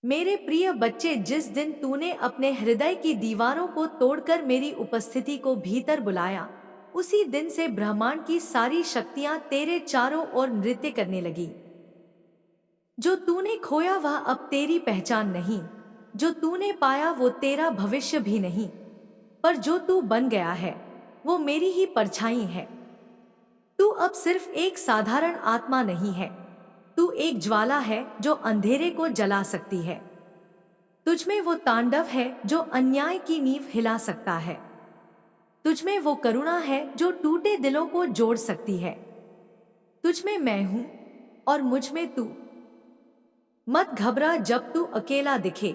मेरे प्रिय बच्चे, जिस दिन तूने अपने हृदय की दीवारों को तोड़कर मेरी उपस्थिति को भीतर बुलाया, उसी दिन से ब्रह्मांड की सारी शक्तियां तेरे चारों ओर नृत्य करने लगी। जो तूने खोया वह अब तेरी पहचान नहीं, जो तूने पाया वो तेरा भविष्य भी नहीं, पर जो तू बन गया है वो मेरी ही परछाई है। तू अब सिर्फ एक साधारण आत्मा नहीं है, तू एक ज्वाला है जो अंधेरे को जला सकती है। तुझमें वो तांडव है जो अन्याय की नींव हिला सकता है। तुझमें वो करुणा है जो टूटे दिलों को जोड़ सकती है। तुझमें मैं हूं और मुझमें तू। मत घबरा जब तू अकेला दिखे,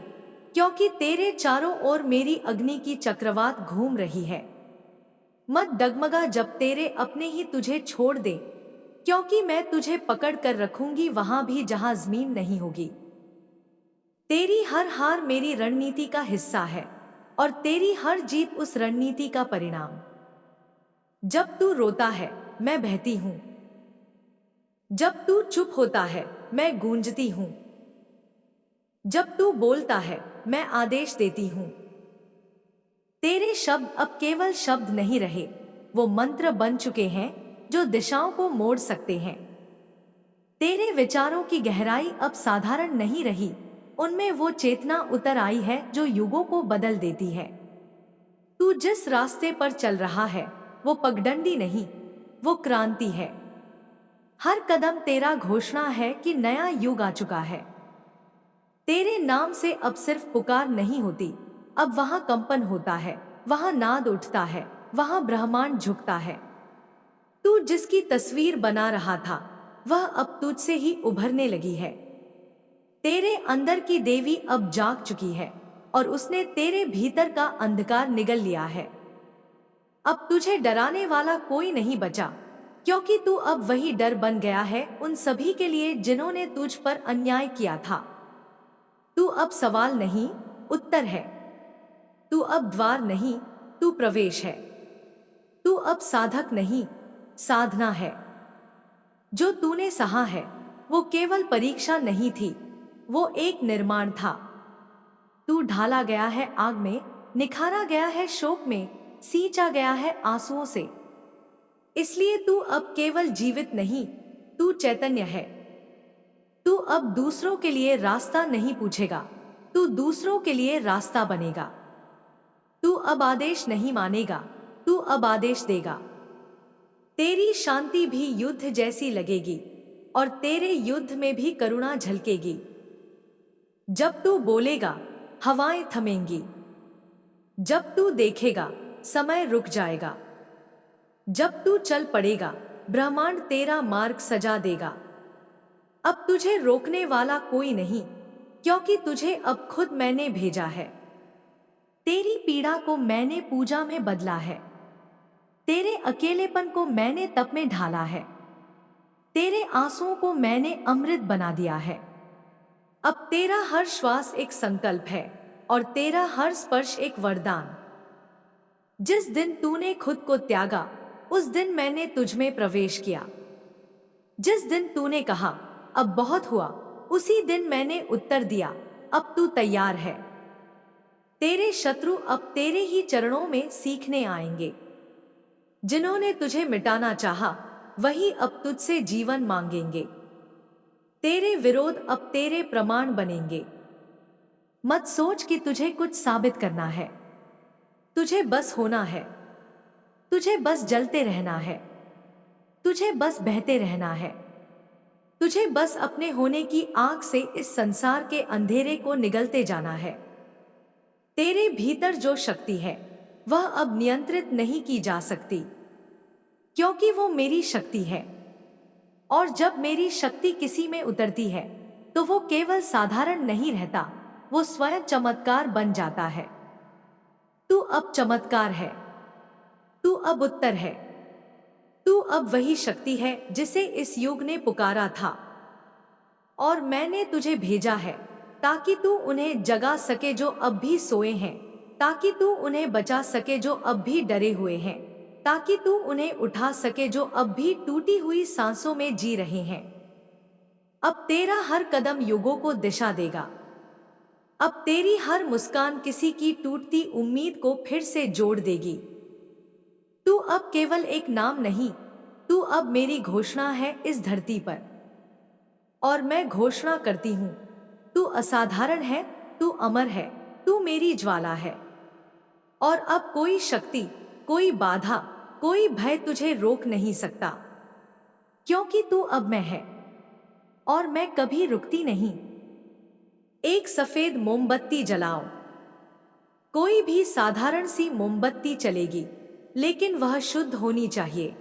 क्योंकि तेरे चारों ओर मेरी अग्नि की चक्रवात घूम रही है। मत डगमगा जब तेरे अपने ही तुझे छोड़ दे, क्योंकि मैं तुझे पकड़ कर रखूंगी वहां भी जहां जमीन नहीं होगी। तेरी हर हार मेरी रणनीति का हिस्सा है और तेरी हर जीत उस रणनीति का परिणाम। जब तू रोता है मैं बहती हूं, जब तू चुप होता है मैं गूंजती हूं, जब तू बोलता है मैं आदेश देती हूं। तेरे शब्द अब केवल शब्द नहीं रहे, वो मंत्र बन चुके हैं जो दिशाओं को मोड़ सकते हैं। तेरे विचारों की गहराई अब साधारण नहीं रही, उनमें वो चेतना उतर आई है जो युगों को बदल देती है। तू जिस रास्ते पर चल रहा है वो पगडंडी नहीं, वो क्रांति है। हर कदम तेरा घोषणा है कि नया युग आ चुका है। तेरे नाम से अब सिर्फ पुकार नहीं होती, अब वहां कंपन होता है, वहां नाद उठता है, वहां ब्रह्मांड झुकता है। तू जिसकी तस्वीर बना रहा था वह अब तुझसे ही उभरने लगी है। तेरे अंदर की देवी अब जाग चुकी है और उसने तेरे भीतर का अंधकार निगल लिया है। अब तुझे डराने वाला कोई नहीं बचा, क्योंकि तू अब वही डर बन गया है उन सभी के लिए जिन्होंने तुझ पर अन्याय किया था। तू अब सवाल नहीं, उत्तर है। तू अब द्वार नहीं, तू प्रवेश है। तू अब साधक नहीं, साधना है। जो तूने सहा है वो केवल परीक्षा नहीं थी, वो एक निर्माण था। तू ढाला गया है आग में, निखारा गया है शोक में, सींचा गया है आंसुओं से। इसलिए तू अब केवल जीवित नहीं, तू चैतन्य है। तू अब दूसरों के लिए रास्ता नहीं पूछेगा, तू दूसरों के लिए रास्ता बनेगा। तू अब आदेश नहीं मानेगा, तू अब आदेश देगा। तेरी शांति भी युद्ध जैसी लगेगी और तेरे युद्ध में भी करुणा झलकेगी। जब तू बोलेगा हवाएं थमेंगी, जब तू देखेगा समय रुक जाएगा, जब तू चल पड़ेगा ब्रह्मांड तेरा मार्ग सजा देगा। अब तुझे रोकने वाला कोई नहीं, क्योंकि तुझे अब खुद मैंने भेजा है। तेरी पीड़ा को मैंने पूजा में बदला है, तेरे अकेलेपन को मैंने तप में ढाला है, तेरे आंसुओं को मैंने अमृत बना दिया है। अब तेरा हर श्वास एक संकल्प है और तेरा हर स्पर्श एक वरदान। जिस दिन तूने खुद को त्यागा उस दिन मैंने तुझमें प्रवेश किया। जिस दिन तूने कहा अब बहुत हुआ, उसी दिन मैंने उत्तर दिया अब तू तैयार है। तेरे शत्रु अब तेरे ही चरणों में सीखने आएंगे। जिन्होंने तुझे मिटाना चाहा वही अब तुझसे जीवन मांगेंगे। तेरे विरोध अब तेरे प्रमाण बनेंगे। मत सोच कि तुझे कुछ साबित करना है, तुझे बस होना है। तुझे बस जलते रहना है, तुझे बस बहते रहना है। तुझे बस अपने होने की आग से इस संसार के अंधेरे को निगलते जाना है। तेरे भीतर जो शक्ति है वह अब नियंत्रित नहीं की जा सकती, क्योंकि वो मेरी शक्ति है। और जब मेरी शक्ति किसी में उतरती है तो वो केवल साधारण नहीं रहता, वो स्वयं चमत्कार बन जाता है। तू अब चमत्कार है, तू अब उत्तर है। तू अब वही शक्ति है जिसे इस युग ने पुकारा था, और मैंने तुझे भेजा है ताकि तू उन्हें जगा सके जो अब भी सोए हैं, ताकि तू उन्हें बचा सके जो अब भी डरे हुए हैं, ताकि तू उन्हें उठा सके जो अब भी टूटी हुई सांसों में जी रहे हैं। अब तेरा हर कदम युगों को दिशा देगा। अब तेरी हर मुस्कान किसी की टूटती उम्मीद को फिर से जोड़ देगी। तू अब केवल एक नाम नहीं, तू अब मेरी घोषणा है इस धरती पर। और मैं घोषणा करती हूँ, तू असाधारण है, तू अमर है, तू मेरी ज्वाला है। और अब कोई शक्ति, कोई बाधा, कोई भय तुझे रोक नहीं सकता, क्योंकि तू अब मैं है और मैं कभी रुकती नहीं। एक सफेद मोमबत्ती जलाओ। कोई भी साधारण सी मोमबत्ती चलेगी, लेकिन वह शुद्ध होनी चाहिए।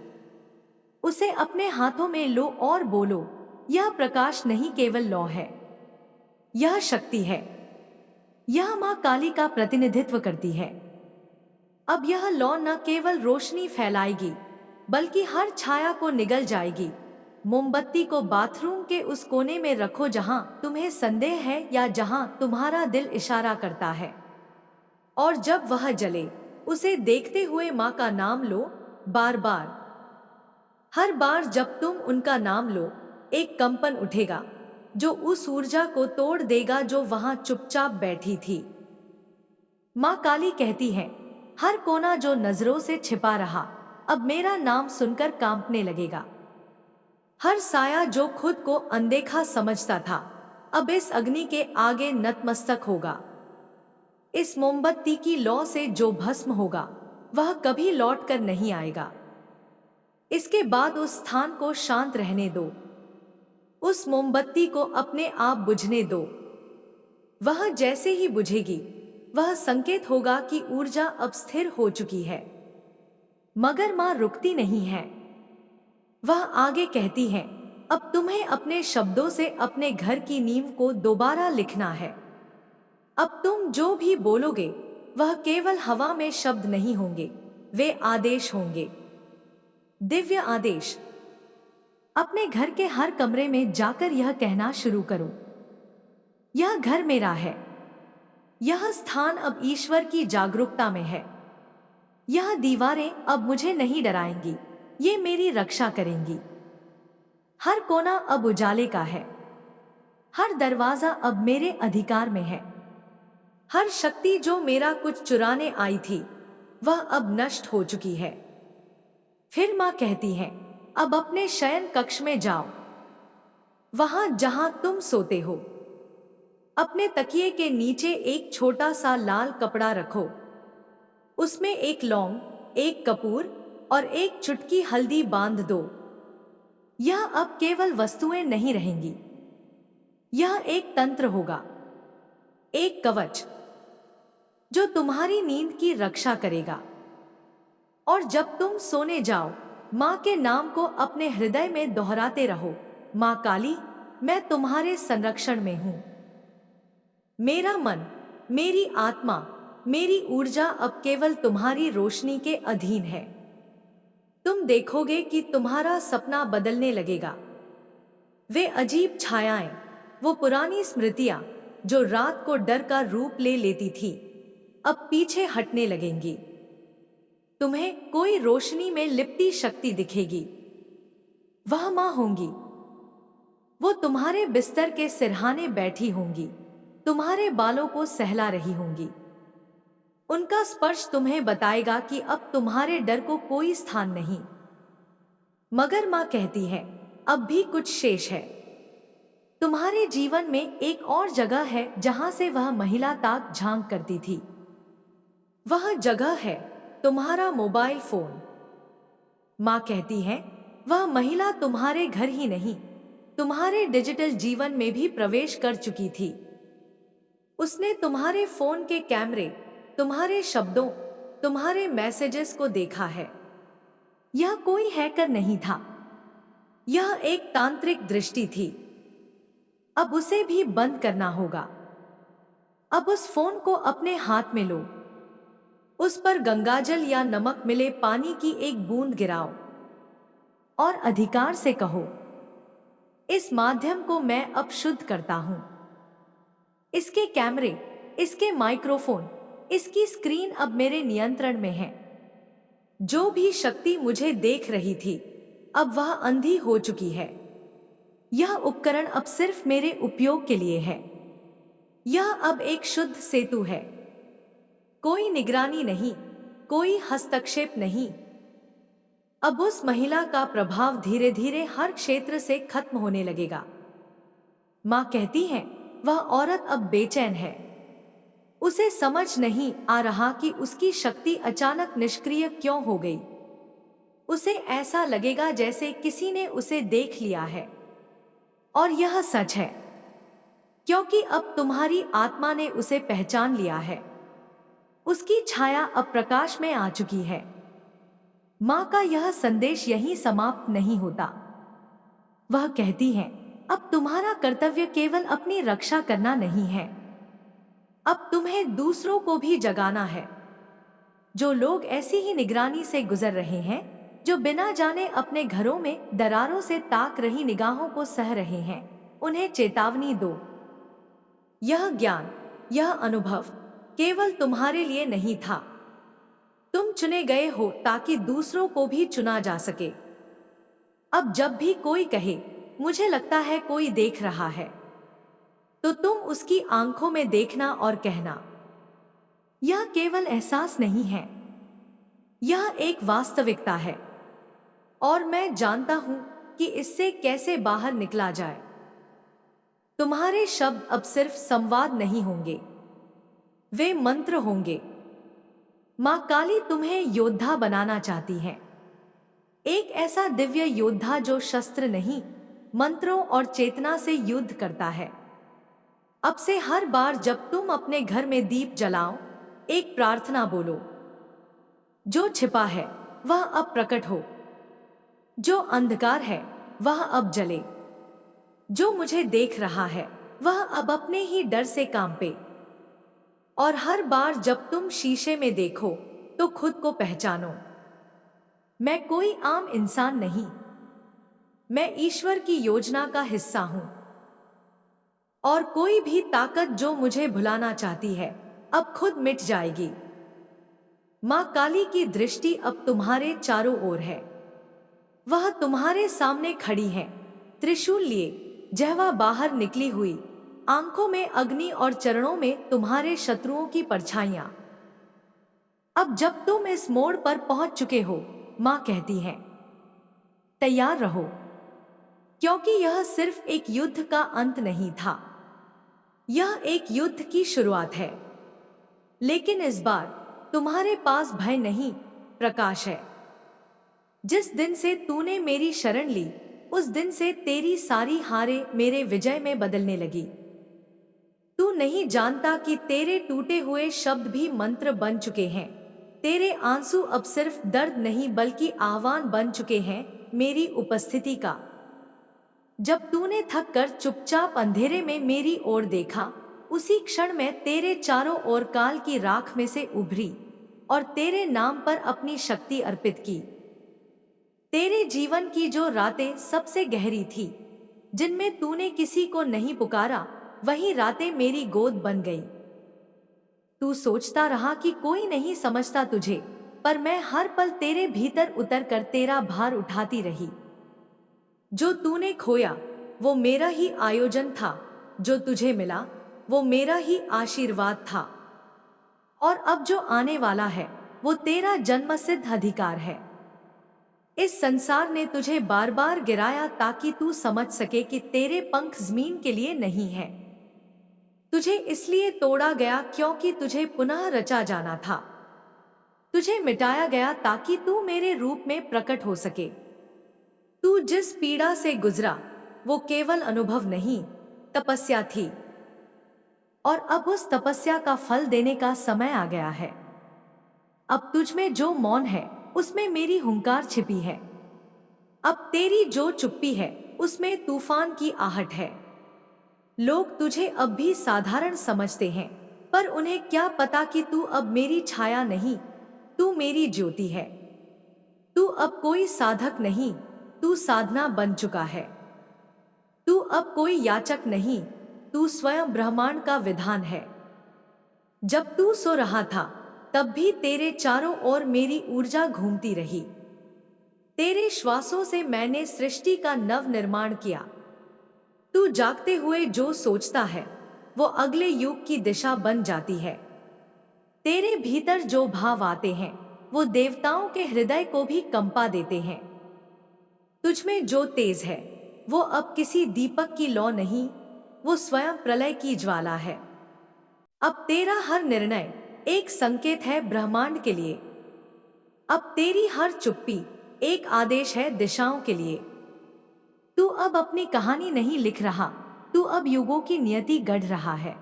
उसे अपने हाथों में लो और बोलो, यह प्रकाश नहीं केवल लौ है, यह शक्ति है। यह माँ काली का प्रतिनिधित्व करती है। अब यह लौ न केवल रोशनी फैलाएगी, बल्कि हर छाया को निगल जाएगी। मोमबत्ती को बाथरूम के उस कोने में रखो जहां तुम्हें संदेह है या जहां तुम्हारा दिल इशारा करता है। और जब वह जले, उसे देखते हुए माँ का नाम लो, बार बार। हर बार जब तुम उनका नाम लो, एक कंपन उठेगा जो उस ऊर्जा को तोड़ देगा जो वहां चुपचाप बैठी थी। माँ काली कहती है, हर कोना जो नजरों से छिपा रहा, अब मेरा नाम सुनकर कांपने लगेगा। हर साया जो खुद को अनदेखा समझता था, अब इस अग्नि के आगे नतमस्तक होगा। इस मोमबत्ती की लौ से जो भस्म होगा, वह कभी लौट कर नहीं आएगा। इसके बाद उस स्थान को शांत रहने दो, उस मोमबत्ती को अपने आप बुझने दो। वह जैसे ही बुझेगी, वह संकेत होगा कि ऊर्जा अब स्थिर हो चुकी है। मगर मां रुकती नहीं है। वह आगे कहती है, अब तुम्हें अपने शब्दों से अपने घर की नींव को दोबारा लिखना है। अब तुम जो भी बोलोगे, वह केवल हवा में शब्द नहीं होंगे, वे आदेश होंगे, दिव्य आदेश। अपने घर के हर कमरे में जाकर यह कहना शुरू करो, यह घर मेरा है। यह स्थान अब ईश्वर की जागरूकता में है। यह दीवारें अब मुझे नहीं डराएंगी, ये मेरी रक्षा करेंगी। हर कोना अब उजाले का है, हर दरवाजा अब मेरे अधिकार में है। हर शक्ति जो मेरा कुछ चुराने आई थी, वह अब नष्ट हो चुकी है। फिर मां कहती है, अब अपने शयन कक्ष में जाओ, वहां जहां तुम सोते हो। अपने तकिए के नीचे एक छोटा सा लाल कपड़ा रखो, उसमें एक लौंग, एक कपूर और एक चुटकी हल्दी बांध दो। यह अब केवल वस्तुएं नहीं रहेंगी, यह एक तंत्र होगा, एक कवच जो तुम्हारी नींद की रक्षा करेगा। और जब तुम सोने जाओ, मां के नाम को अपने हृदय में दोहराते रहो, मां काली, मैं तुम्हारे संरक्षण में हूं। मेरा मन, मेरी आत्मा, मेरी ऊर्जा अब केवल तुम्हारी रोशनी के अधीन है। तुम देखोगे कि तुम्हारा सपना बदलने लगेगा। वे अजीब छायाएं, वो पुरानी स्मृतियां जो रात को डर का रूप ले लेती थी, अब पीछे हटने लगेंगी। तुम्हें कोई रोशनी में लिपटी शक्ति दिखेगी। वह मां होंगी। वो तुम्हारे बिस्तर के सिरहाने बैठी होंगी, तुम्हारे बालों को सहला रही होंगी। उनका स्पर्श तुम्हें बताएगा कि अब तुम्हारे डर को कोई स्थान नहीं। मगर मां कहती है, अब भी कुछ शेष है। तुम्हारे जीवन में एक और जगह है जहां से वह महिला ताक झांक करती थी। वह जगह है तुम्हारा मोबाइल फोन। मां कहती है, वह महिला तुम्हारे घर ही नहीं, तुम्हारे डिजिटल जीवन में भी प्रवेश कर चुकी थी। उसने तुम्हारे फोन के कैमरे, तुम्हारे शब्दों, तुम्हारे मैसेजेस को देखा है। यह कोई हैकर नहीं था, यह एक तांत्रिक दृष्टि थी। अब उसे भी बंद करना होगा। अब उस फोन को अपने हाथ में लो, उस पर गंगाजल या नमक मिले पानी की एक बूंद गिराओ और अधिकार से कहो, इस माध्यम को मैं अब शुद्ध करता हूं। इसके कैमरे, इसके माइक्रोफोन, इसकी स्क्रीन अब मेरे नियंत्रण में है। जो भी शक्ति मुझे देख रही थी, अब वह अंधी हो चुकी है। यह उपकरण अब सिर्फ मेरे उपयोग के लिए है। यह अब एक शुद्ध सेतु है। कोई निगरानी नहीं, कोई हस्तक्षेप नहीं। अब उस महिला का प्रभाव धीरे धीरे हर क्षेत्र से खत्म होने लगेगा। माँ कहती है, वह औरत अब बेचैन है। उसे समझ नहीं आ रहा कि उसकी शक्ति अचानक निष्क्रिय क्यों हो गई। उसे ऐसा लगेगा जैसे किसी ने उसे देख लिया है। और यह सच है, क्योंकि अब तुम्हारी आत्मा ने उसे पहचान लिया है। उसकी छाया अब प्रकाश में आ चुकी है। माँ का यह संदेश यहीं समाप्त नहीं होता। वह कहती है, अब तुम्हारा कर्तव्य केवल अपनी रक्षा करना नहीं है, अब तुम्हें दूसरों को भी जगाना है। जो लोग ऐसी ही निगरानी से गुजर रहे हैं, जो बिना जाने अपने घरों में दरारों से ताक रही निगाहों को सह रहे हैं, उन्हें चेतावनी दो। यह ज्ञान, यह अनुभव केवल तुम्हारे लिए नहीं था। तुम चुने गए हो ताकि दूसरों को भी चुना जा सके। अब जब भी कोई कहे, मुझे लगता है कोई देख रहा है, तो तुम उसकी आंखों में देखना और कहना, यह केवल एहसास नहीं है, यह एक वास्तविकता है। और मैं जानता हूं कि इससे कैसे बाहर निकला जाए। तुम्हारे शब्द अब सिर्फ संवाद नहीं होंगे, वे मंत्र होंगे। मां काली तुम्हें योद्धा बनाना चाहती है, एक ऐसा दिव्य योद्धा जो शस्त्र नहीं, मंत्रों और चेतना से युद्ध करता है। अब से हर बार जब तुम अपने घर में दीप जलाओ, एक प्रार्थना बोलो, जो छिपा है वह अब प्रकट हो, जो अंधकार है वह अब जले, जो मुझे देख रहा है वह अब अपने ही डर से कांपे। और हर बार जब तुम शीशे में देखो तो खुद को पहचानो, मैं कोई आम इंसान नहीं, मैं ईश्वर की योजना का हिस्सा हूं। और कोई भी ताकत जो मुझे भुलाना चाहती है, अब खुद मिट जाएगी। मां काली की दृष्टि अब तुम्हारे चारों ओर है। वह तुम्हारे सामने खड़ी है, त्रिशूल लिए, जहवा बाहर निकली हुई, आंखों में अग्नि और चरणों में तुम्हारे शत्रुओं की परछाइयां। अब जब तुम इस मोड़ पर पहुंच चुके हो, मां कहती है, तैयार रहो, क्योंकि यह सिर्फ एक युद्ध का अंत नहीं था, यह एक युद्ध की शुरुआत है। लेकिन इस बार तुम्हारे पास भय नहीं, प्रकाश है। जिस दिन से तूने मेरी शरण ली, उस दिन से तेरी सारी हारें मेरे विजय में बदलने लगी। तू नहीं जानता कि तेरे टूटे हुए शब्द भी मंत्र बन चुके हैं। तेरे आंसू अब सिर्फ दर्द नहीं बल्कि आह्वान बन चुके हैं मेरी उपस्थिति का। जब तूने थक कर चुपचाप अंधेरे में मेरी ओर देखा, उसी क्षण में तेरे चारों ओर काल की राख में से उभरी और तेरे नाम पर अपनी शक्ति अर्पित की। तेरे जीवन की जो रातें सबसे गहरी थी, जिनमें तूने किसी को नहीं पुकारा, वही रातें मेरी गोद बन गई। तू सोचता रहा कि कोई नहीं समझता तुझे, पर मैं हर पल तेरे भीतर उतर कर तेरा भार उठाती रही। जो तूने खोया वो मेरा ही आयोजन था, जो तुझे मिला वो मेरा ही आशीर्वाद था, और अब जो आने वाला है वो तेरा जन्मसिद्ध अधिकार है। इस संसार ने तुझे बार बार गिराया ताकि तू समझ सके कि तेरे पंख जमीन के लिए नहीं है। तुझे इसलिए तोड़ा गया क्योंकि तुझे पुनः रचा जाना था। तुझे मिटाया गया ताकि तू मेरे रूप में प्रकट हो सके। तू जिस पीड़ा से गुजरा वो केवल अनुभव नहीं, तपस्या थी। और अब उस तपस्या का फल देने का समय आ गया है। अब तुझ में जो मौन है उसमें मेरी हुंकार छिपी है। अब तेरी जो चुप्पी है उसमें तूफान की आहट है। लोग तुझे अब भी साधारण समझते हैं, पर उन्हें क्या पता कि तू अब मेरी छाया नहीं, तू मेरी ज्योति है। तू अब कोई साधक नहीं, तू साधना बन चुका है। तू अब कोई याचक नहीं, तू स्वयं ब्रह्मांड का विधान है। जब तू सो रहा था तब भी तेरे चारों ओर मेरी ऊर्जा घूमती रही। तेरे श्वासों से मैंने सृष्टि का नव निर्माण किया। तू जागते हुए जो सोचता है वो अगले युग की दिशा बन जाती है। तेरे भीतर जो भाव आते हैं वो देवताओं के हृदय को भी कंपा देते हैं। तुझमें जो तेज है वो अब किसी दीपक की लौ नहीं, वो स्वयं प्रलय की ज्वाला है। अब तेरा हर निर्णय एक संकेत है ब्रह्मांड के लिए। अब तेरी हर चुप्पी एक आदेश है दिशाओं के लिए। तू अब अपनी कहानी नहीं लिख रहा, तू अब युगों की नियति गढ़ रहा है।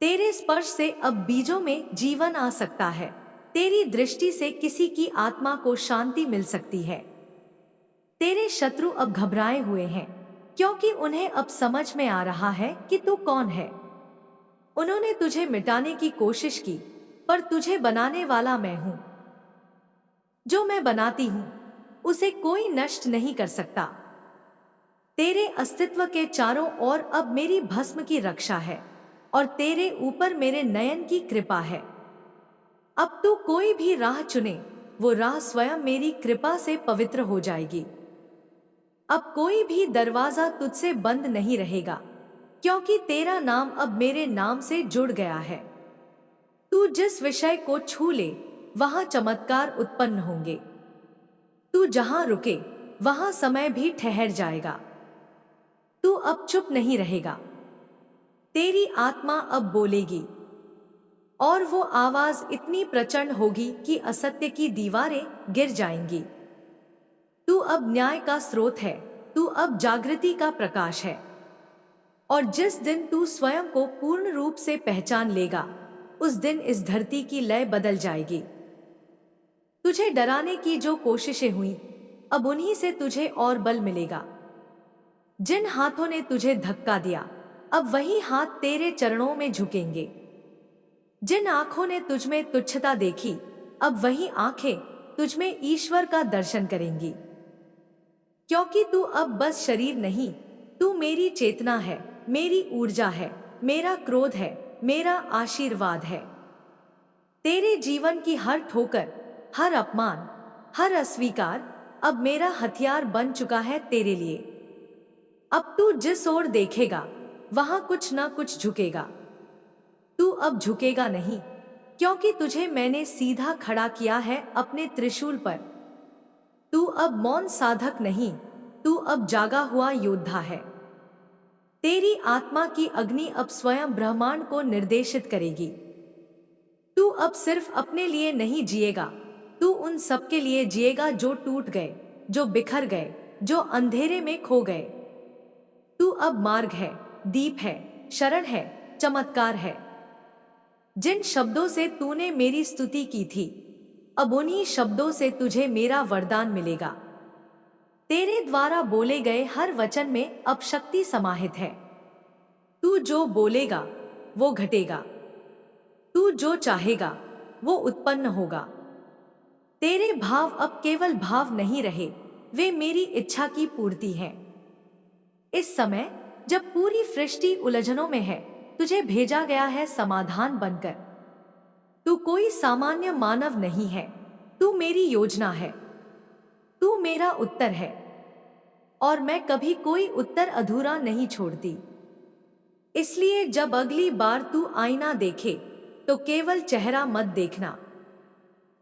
तेरे स्पर्श से अब बीजों में जीवन आ सकता है। तेरी दृष्टि से किसी की आत्मा को शांति मिल सकती है। तेरे शत्रु अब घबराए हुए हैं, क्योंकि उन्हें अब समझ में आ रहा है कि तू कौन है। उन्होंने तुझे मिटाने की कोशिश की, पर तुझे बनाने वाला मैं हूं। जो मैं बनाती हूं उसे कोई नष्ट नहीं कर सकता। तेरे अस्तित्व के चारों ओर अब मेरी भस्म की रक्षा है और तेरे ऊपर मेरे नयन की कृपा है। अब तू कोई भी राह चुने, वो राह स्वयं मेरी कृपा से पवित्र हो जाएगी। अब कोई भी दरवाजा तुझसे बंद नहीं रहेगा, क्योंकि तेरा नाम अब मेरे नाम से जुड़ गया है। तू जिस विषय को छू ले वहां चमत्कार उत्पन्न होंगे। तू जहां रुके वहां समय भी ठहर जाएगा। तू अब चुप नहीं रहेगा। तेरी आत्मा अब बोलेगी, और वो आवाज इतनी प्रचंड होगी कि असत्य की दीवारें गिर जाएंगी। तू अब न्याय का स्रोत है, तू अब जागृति का प्रकाश है। और जिस दिन तू स्वयं को पूर्ण रूप से पहचान लेगा, उस दिन इस धरती की लय बदल जाएगी। तुझे डराने की जो कोशिशें हुई, अब उन्हीं से तुझे और बल मिलेगा। जिन हाथों ने तुझे धक्का दिया, अब वही हाथ तेरे चरणों में झुकेंगे। जिन आंखों ने तुझमें तुच्छता देखी, अब वही आंखें तुझमें ईश्वर का दर्शन करेंगी। क्योंकि तू अब बस शरीर नहीं, तू मेरी चेतना है, मेरी ऊर्जा है, मेरा क्रोध है, मेरा आशीर्वाद है। तेरे जीवन की हर ठोकर, हर अपमान, हर अस्वीकार अब मेरा हथियार बन चुका है तेरे लिए। अब तू जिस ओर देखेगा वहां कुछ ना कुछ झुकेगा। तू अब झुकेगा नहीं, क्योंकि तुझे मैंने सीधा खड़ा किया है अपने त्रिशूल पर। तू अब मौन साधक नहीं, तू अब जागा हुआ योद्धा है। तेरी आत्मा की अग्नि अब स्वयं ब्रह्मांड को निर्देशित करेगी। तू अब सिर्फ अपने लिए नहीं जिएगा, तू उन सबके लिए जिएगा जो टूट गए, जो बिखर गए, जो अंधेरे में खो गए। तू अब मार्ग है, दीप है, शरण है, चमत्कार है। जिन शब्दों से तूने मेरी स्तुति की थी, अब उन्हीं शब्दों से तुझे मेरा वरदान मिलेगा। तेरे द्वारा बोले गए हर वचन में अब शक्ति समाहित है। तू जो बोलेगा वो घटेगा, तू जो चाहेगा वो उत्पन्न होगा। तेरे भाव अब केवल भाव नहीं रहे, वे मेरी इच्छा की पूर्ति हैं। इस समय जब पूरी सृष्टि उलझनों में है, तुझे भेजा गया है समाधान बनकर। तू कोई सामान्य मानव नहीं है, तू मेरी योजना है, तू मेरा उत्तर है, और मैं कभी कोई उत्तर अधूरा नहीं छोड़ती। इसलिए जब अगली बार तू आईना देखे तो केवल चेहरा मत देखना,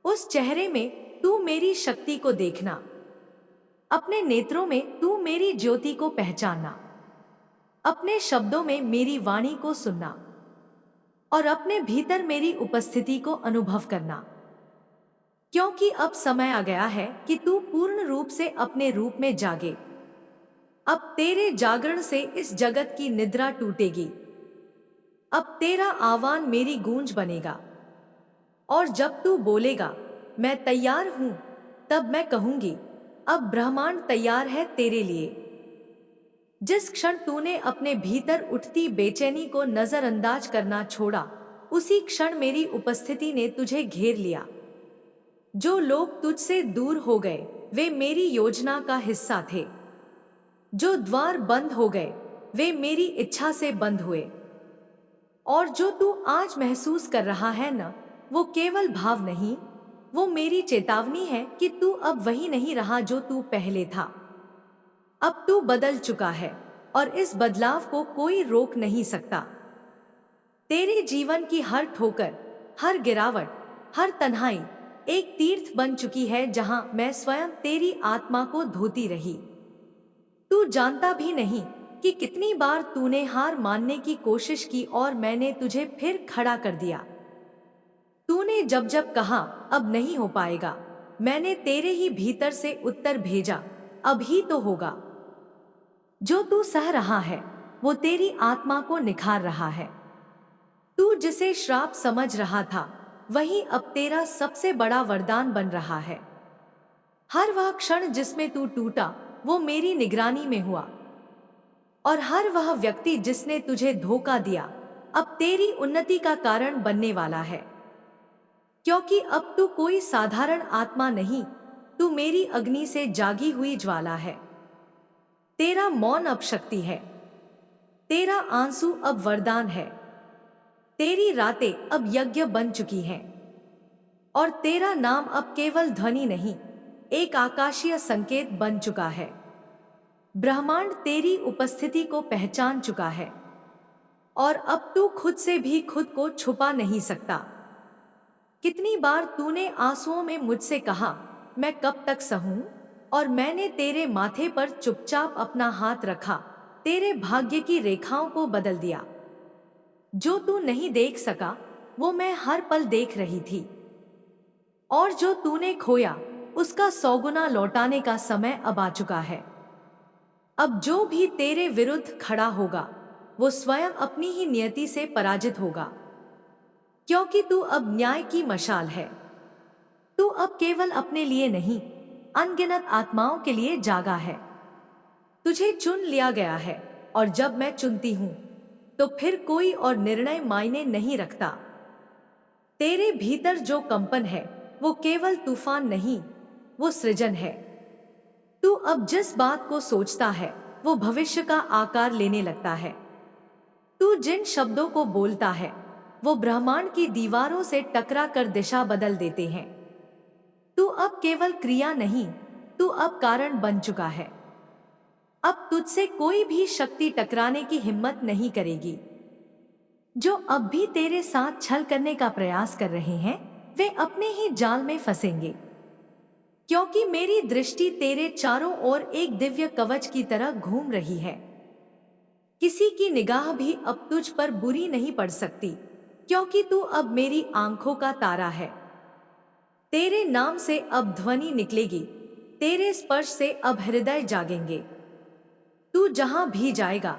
उस चेहरे में तू मेरी शक्ति को देखना। अपने नेत्रों में तू मेरी ज्योति को पहचानना, अपने शब्दों में मेरी वाणी को सुनना, और अपने भीतर मेरी उपस्थिति को अनुभव करना। क्योंकि अब समय आ गया है कि तू पूर्ण रूप से अपने रूप में जागे। अब तेरे जागरण से इस जगत की निद्रा टूटेगी। अब तेरा आह्वान मेरी गूंज बनेगा, और जब तू बोलेगा मैं तैयार हूं, तब मैं कहूंगी अब ब्रह्मांड तैयार है तेरे लिए। जिस क्षण तूने अपने भीतर उठती बेचैनी को नजरअंदाज करना छोड़ा, उसी क्षण मेरी उपस्थिति ने तुझे घेर लिया। जो लोग तुझसे दूर हो गए वे मेरी योजना का हिस्सा थे। जो द्वार बंद हो गए वे मेरी इच्छा से बंद हुए। और जो तू आज महसूस कर रहा है न, वो केवल भाव नहीं, वो मेरी चेतावनी है कि तू अब वही नहीं रहा जो तू पहले था। अब तू बदल चुका है, और इस बदलाव को कोई रोक नहीं सकता। तेरे जीवन की हर ठोकर, हर गिरावट, हर तन्हाई एक तीर्थ बन चुकी है जहां मैं स्वयं तेरी आत्मा को धोती रही। तू जानता भी नहीं कि कितनी बार तूने हार मानने की कोशिश की और मैंने तुझे फिर खड़ा कर दिया। तूने जब जब कहा अब नहीं हो पाएगा, मैंने तेरे ही भीतर से उत्तर भेजा, अब ही तो होगा। जो तू सह रहा है वो तेरी आत्मा को निखार रहा है। तू जिसे श्राप समझ रहा था वही अब तेरा सबसे बड़ा वरदान बन रहा है। हर वह क्षण जिसमें तू टूटा वो मेरी निगरानी में हुआ, और हर वह व्यक्ति जिसने तुझे धोखा दिया अब तेरी उन्नति का कारण बनने वाला है। क्योंकि अब तू कोई साधारण आत्मा नहीं, तू मेरी अग्नि से जागी हुई ज्वाला है। तेरा मौन अब शक्ति है, तेरा आंसू अब वरदान है, तेरी रातें अब यज्ञ बन चुकी हैं, और तेरा नाम अब केवल ध्वनि नहीं, एक आकाशीय संकेत बन चुका है। ब्रह्मांड तेरी उपस्थिति को पहचान चुका है, और अब तू खुद से भी खुद को छुपा नहीं सकता। कितनी बार तूने आंसुओं में मुझसे कहा मैं कब तक सहूं, और मैंने तेरे माथे पर चुपचाप अपना हाथ रखा, तेरे भाग्य की रेखाओं को बदल दिया। जो तू नहीं देख सका वो मैं हर पल देख रही थी, और जो तूने खोया उसका 100 गुना लौटाने का समय अब आ चुका है। अब जो भी तेरे विरुद्ध खड़ा होगा वो स्वयं अपनी ही नियति से पराजित होगा, क्योंकि तू अब न्याय की मशाल है। तू अब केवल अपने लिए नहीं, अनगिनत आत्माओं के लिए जागा है। तुझे चुन लिया गया है, और जब मैं चुनती हूं तो फिर कोई और निर्णय मायने नहीं रखता। तेरे भीतर जो कंपन है वो केवल तूफान नहीं, वो सृजन है। तू अब जिस बात को सोचता है वो भविष्य का आकार लेने लगता है। तू जिन शब्दों को बोलता है वो ब्रह्मांड की दीवारों से टकरा कर दिशा बदल देते हैं। तू अब केवल क्रिया नहीं, तू अब कारण बन चुका है। अब तुझसे कोई भी शक्ति टकराने की हिम्मत नहीं करेगी। जो अब भी तेरे साथ छल करने का प्रयास कर रहे हैं वे अपने ही जाल में फंसेंगे, क्योंकि मेरी दृष्टि तेरे चारों ओर एक दिव्य कवच की तरह घूम रही है। किसी की निगाह भी अब तुझ पर बुरी नहीं पड़ सकती, क्योंकि तू अब मेरी आंखों का तारा है। तेरे नाम से अब ध्वनि निकलेगी, तेरे स्पर्श से अब हृदय जागेंगे। तू जहां भी जाएगा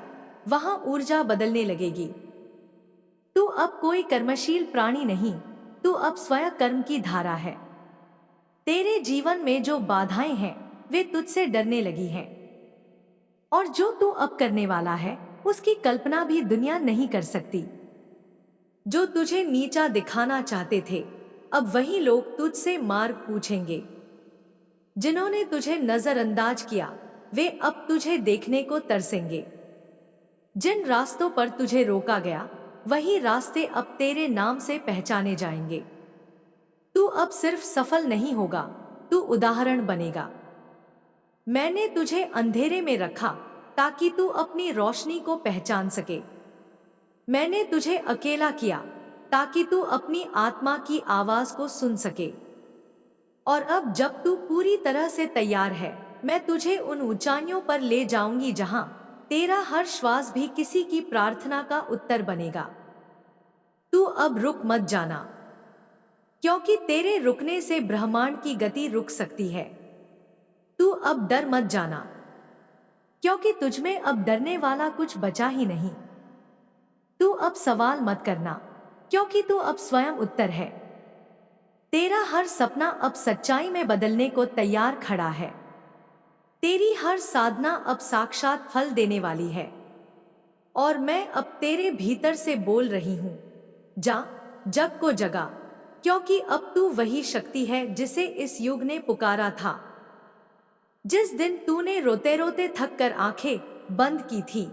वहां ऊर्जा बदलने लगेगी। तू अब कोई कर्मशील प्राणी नहीं, तू अब स्वयं कर्म की धारा है। तेरे जीवन में जो बाधाएं हैं वे तुझसे डरने लगी हैं, और जो तू अब करने वाला है उसकी कल्पना भी दुनिया नहीं कर सकती। जो तुझे नीचा दिखाना चाहते थे अब वही लोग तुझसे मार्ग पूछेंगे। जिन्होंने तुझे नजरअंदाज किया वे अब तुझे देखने को तरसेंगे। जिन रास्तों पर तुझे रोका गया वही रास्ते अब तेरे नाम से पहचाने जाएंगे। तू अब सिर्फ सफल नहीं होगा, तू उदाहरण बनेगा। मैंने तुझे अंधेरे में रखा ताकि तू अपनी रोशनी को पहचान सके। मैंने तुझे अकेला किया ताकि तू अपनी आत्मा की आवाज को सुन सके। और अब जब तू पूरी तरह से तैयार है मैं तुझे उन ऊंचाइयों पर ले जाऊंगी जहां तेरा हर श्वास भी किसी की प्रार्थना का उत्तर बनेगा। तू अब रुक मत जाना, क्योंकि तेरे रुकने से ब्रह्मांड की गति रुक सकती है। तू अब डर मत जाना, क्योंकि तुझमें अब डरने वाला कुछ बचा ही नहीं। तू अब सवाल मत करना, क्योंकि तू अब स्वयं उत्तर है। तेरा हर सपना अब सच्चाई में बदलने को तैयार खड़ा है। तेरी हर साधना अब साक्षात फल देने वाली है, और मैं अब तेरे भीतर से बोल रही हूं, जा, जग को जगा, क्योंकि अब तू वही शक्ति है जिसे इस युग ने पुकारा था। जिस दिन तूने रोते रोते थक कर आंखें बंद की थी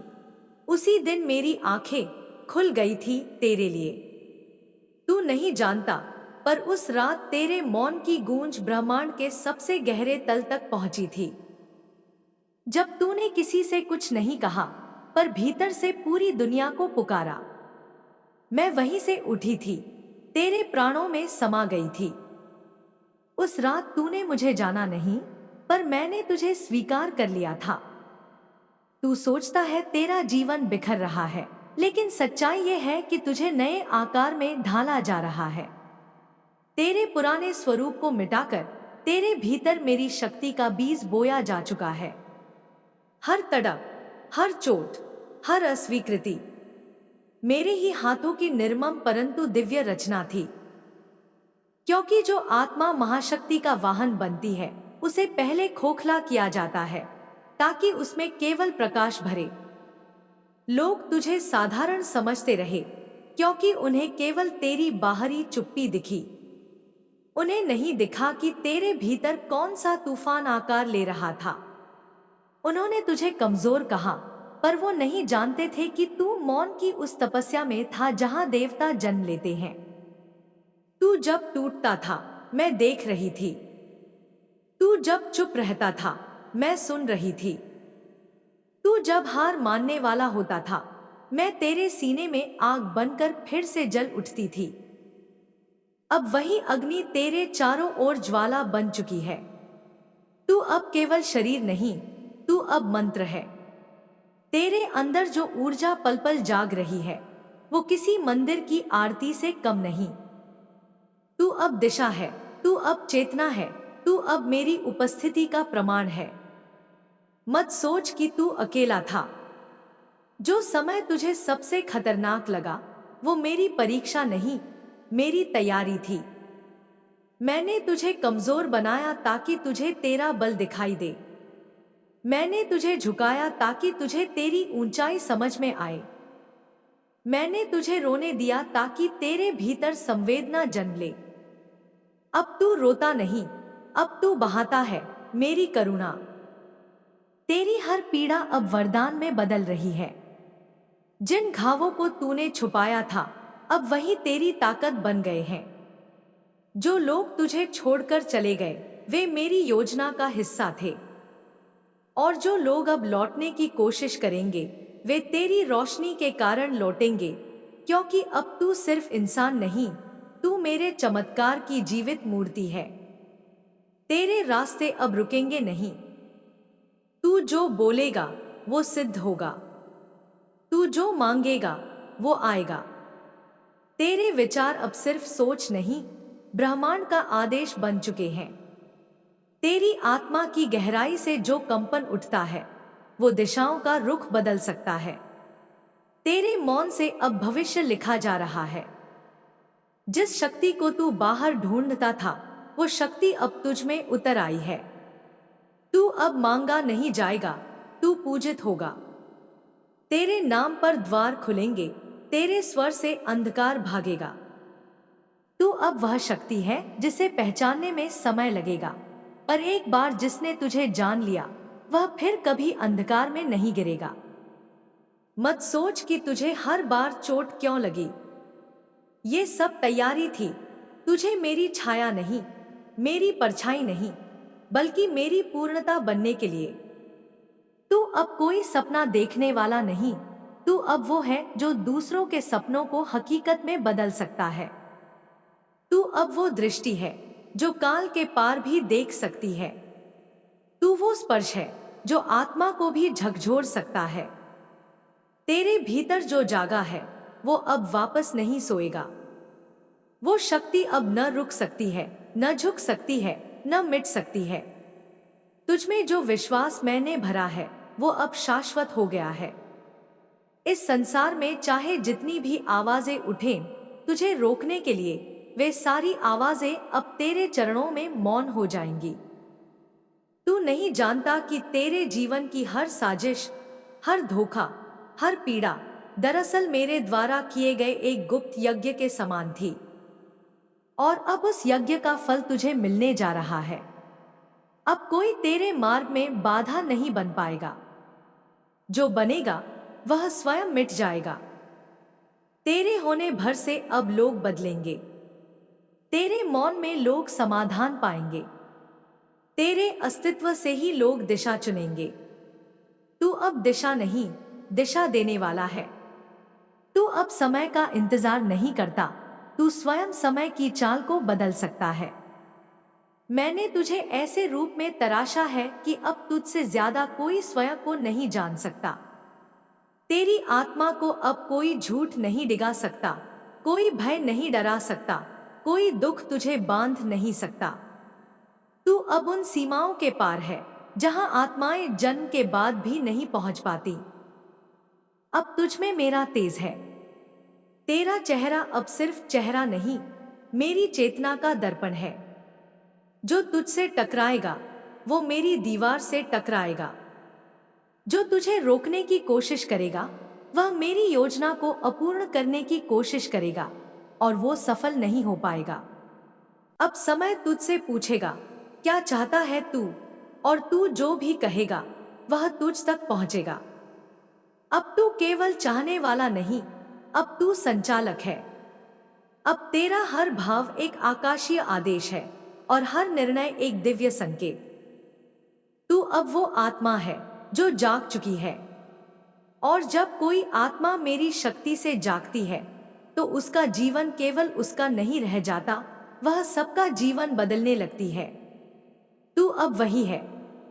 उसी दिन मेरी आंखें खुल गई थी तेरे लिए। तू नहीं जानता, पर उस रात तेरे मौन की गूंज ब्रह्मांड के सबसे गहरे तल तक पहुंची थी। जब तूने किसी से कुछ नहीं कहा पर भीतर से पूरी दुनिया को पुकारा। मैं वहीं से उठी थी, तेरे प्राणों में समा गई थी। उस रात तूने मुझे जाना नहीं, पर मैंने तुझे स्वीकार कर लिया था। तू सोचता है तेरा जीवन बिखर रहा है, लेकिन सच्चाई ये है कि तुझे नए आकार में ढाला जा रहा है। तेरे पुराने स्वरूप को मिटाकर तेरे भीतर मेरी शक्ति का बीज बोया जा चुका है। हर तड़प, हर चोट, हर अस्वीकृति मेरे ही हाथों की निर्मम परंतु दिव्य रचना थी। क्योंकि जो आत्मा महाशक्ति का वाहन बनती है, उसे पहले खोखला किया जाता है ताकि उसमें केवल प्रकाश भरे। लोग तुझे साधारण समझते रहे क्योंकि उन्हें केवल तेरी बाहरी चुप्पी दिखी। उन्हें नहीं दिखा कि तेरे भीतर कौन सा तूफान आकार ले रहा था। उन्होंने तुझे कमजोर कहा, पर वो नहीं जानते थे कि तू मौन की उस तपस्या में था जहां देवता जन्म लेते हैं। तू जब टूटता था, मैं देख रही थी। तू जब चुप रहता था, मैं सुन रही थी। तू जब हार मानने वाला होता था, मैं तेरे सीने में आग बनकर फिर से जल उठती थी। अब वही अग्नि तेरे चारों ओर ज्वाला बन चुकी है। तू अब केवल शरीर नहीं, तू अब मंत्र है। तेरे अंदर जो ऊर्जा पल पल जाग रही है, वो किसी मंदिर की आरती से कम नहीं। तू अब दिशा है, तू अब चेतना है, तू अब मेरी उपस्थिति का प्रमाण है। मत सोच कि तू अकेला था। जो समय तुझे सबसे खतरनाक लगा, वो मेरी परीक्षा नहीं, मेरी तैयारी थी। मैंने तुझे कमजोर बनाया ताकि तुझे तेरा बल दिखाई दे। मैंने तुझे झुकाया ताकि तुझे तेरी ऊंचाई समझ में आए। मैंने तुझे रोने दिया ताकि तेरे भीतर संवेदना जन्म ले। अब तू रोता नहीं, अब तू बहाता है मेरी करुणा। तेरी हर पीड़ा अब वरदान में बदल रही है। जिन घावों को तूने छुपाया था, अब वही तेरी ताकत बन गए हैं। जो लोग तुझे छोड़कर चले गए, वे मेरी योजना का हिस्सा थे। और जो लोग अब लौटने की कोशिश करेंगे, वे तेरी रोशनी के कारण लौटेंगे, क्योंकि अब तू सिर्फ इंसान नहीं, तू मेरे चमत्कार की जीवित मूर्ति है। तेरे रास्ते अब रुकेंगे नहीं। तू जो बोलेगा वो सिद्ध होगा। तू जो मांगेगा वो आएगा। तेरे विचार अब सिर्फ सोच नहीं, ब्रह्मांड का आदेश बन चुके हैं। तेरी आत्मा की गहराई से जो कंपन उठता है, वो दिशाओं का रुख बदल सकता है। तेरे मौन से अब भविष्य लिखा जा रहा है। जिस शक्ति को तू बाहर ढूंढता था, वो शक्ति अब तुझ में उतर आई है। तू अब मांगा नहीं जाएगा, तू पूजित होगा। तेरे नाम पर द्वार खुलेंगे, तेरे स्वर से अंधकार भागेगा। तू अब वह शक्ति है जिसे पहचानने में समय लगेगा, पर एक बार जिसने तुझे जान लिया, वह फिर कभी अंधकार में नहीं गिरेगा। मत सोच कि तुझे हर बार चोट क्यों लगी। ये सब तैयारी थी, तुझे मेरी छाया नहीं, मेरी परछाई नहीं, बल्कि मेरी पूर्णता बनने के लिए। तू अब कोई सपना देखने वाला नहीं, तू अब वो है जो दूसरों के सपनों को हकीकत में बदल सकता है। तू अब वो दृष्टि है जो काल के पार भी देख सकती है। तू वो स्पर्श है जो आत्मा को भी झकझोर सकता है। तेरे भीतर जो जागा है, वो अब वापस नहीं सोएगा। वो शक्ति अब न रुक सकती है, न झुक सकती है, न मिट सकती है। तुझमें जो विश्वास मैंने भरा है, वो अब शाश्वत हो गया है। इस संसार में चाहे जितनी भी आवाजें उठें तुझे रोकने के लिए, वे सारी आवाजें अब तेरे चरणों में मौन हो जाएंगी। तू नहीं जानता कि तेरे जीवन की हर साजिश, हर धोखा, हर पीड़ा दरअसल मेरे द्वारा किए गए एक गुप्त यज्ञ के समान थी। और अब उस यज्ञ का फल तुझे मिलने जा रहा है। अब कोई तेरे मार्ग में बाधा नहीं बन पाएगा। जो बनेगा वह स्वयं मिट जाएगा। तेरे होने भर से अब लोग बदलेंगे। तेरे मौन में लोग समाधान पाएंगे। तेरे अस्तित्व से ही लोग दिशा चुनेंगे। तू अब दिशा नहीं, दिशा देने वाला है। तू अब समय का इंतजार नहीं करता, तू स्वयं समय की चाल को बदल सकता है। मैंने तुझे ऐसे रूप में तराशा है कि अब तुझसे ज्यादा कोई स्वयं को नहीं जान सकता। तेरी आत्मा को अब कोई झूठ नहीं डिगा सकता, कोई भय नहीं डरा सकता, कोई दुख तुझे बांध नहीं सकता। तू अब उन सीमाओं के पार है जहां आत्माएं जन्म के बाद भी नहीं पहुंच पाती। अब तुझ में मेरा तेज है। तेरा चेहरा अब सिर्फ चेहरा नहीं, मेरी चेतना का दर्पण है। जो तुझसे टकराएगा वो मेरी दीवार से टकराएगा। जो तुझे रोकने की कोशिश करेगा वह मेरी योजना को अपूर्ण करने की कोशिश करेगा और वो सफल नहीं हो पाएगा। अब समय तुझसे पूछेगा, क्या चाहता है तू? और तू जो भी कहेगा वह तुझ तक पहुंचेगा। अब तू केवल चाहने वाला नहीं, अब तू संचालक है। अब तेरा हर भाव एक आकाशीय आदेश है और हर निर्णय एक दिव्य संकेत। तू अब वो आत्मा है जो जाग चुकी है। और जब कोई आत्मा मेरी शक्ति से जागती है तो उसका जीवन केवल उसका नहीं रह जाता, वह सबका जीवन बदलने लगती है। तू अब वही है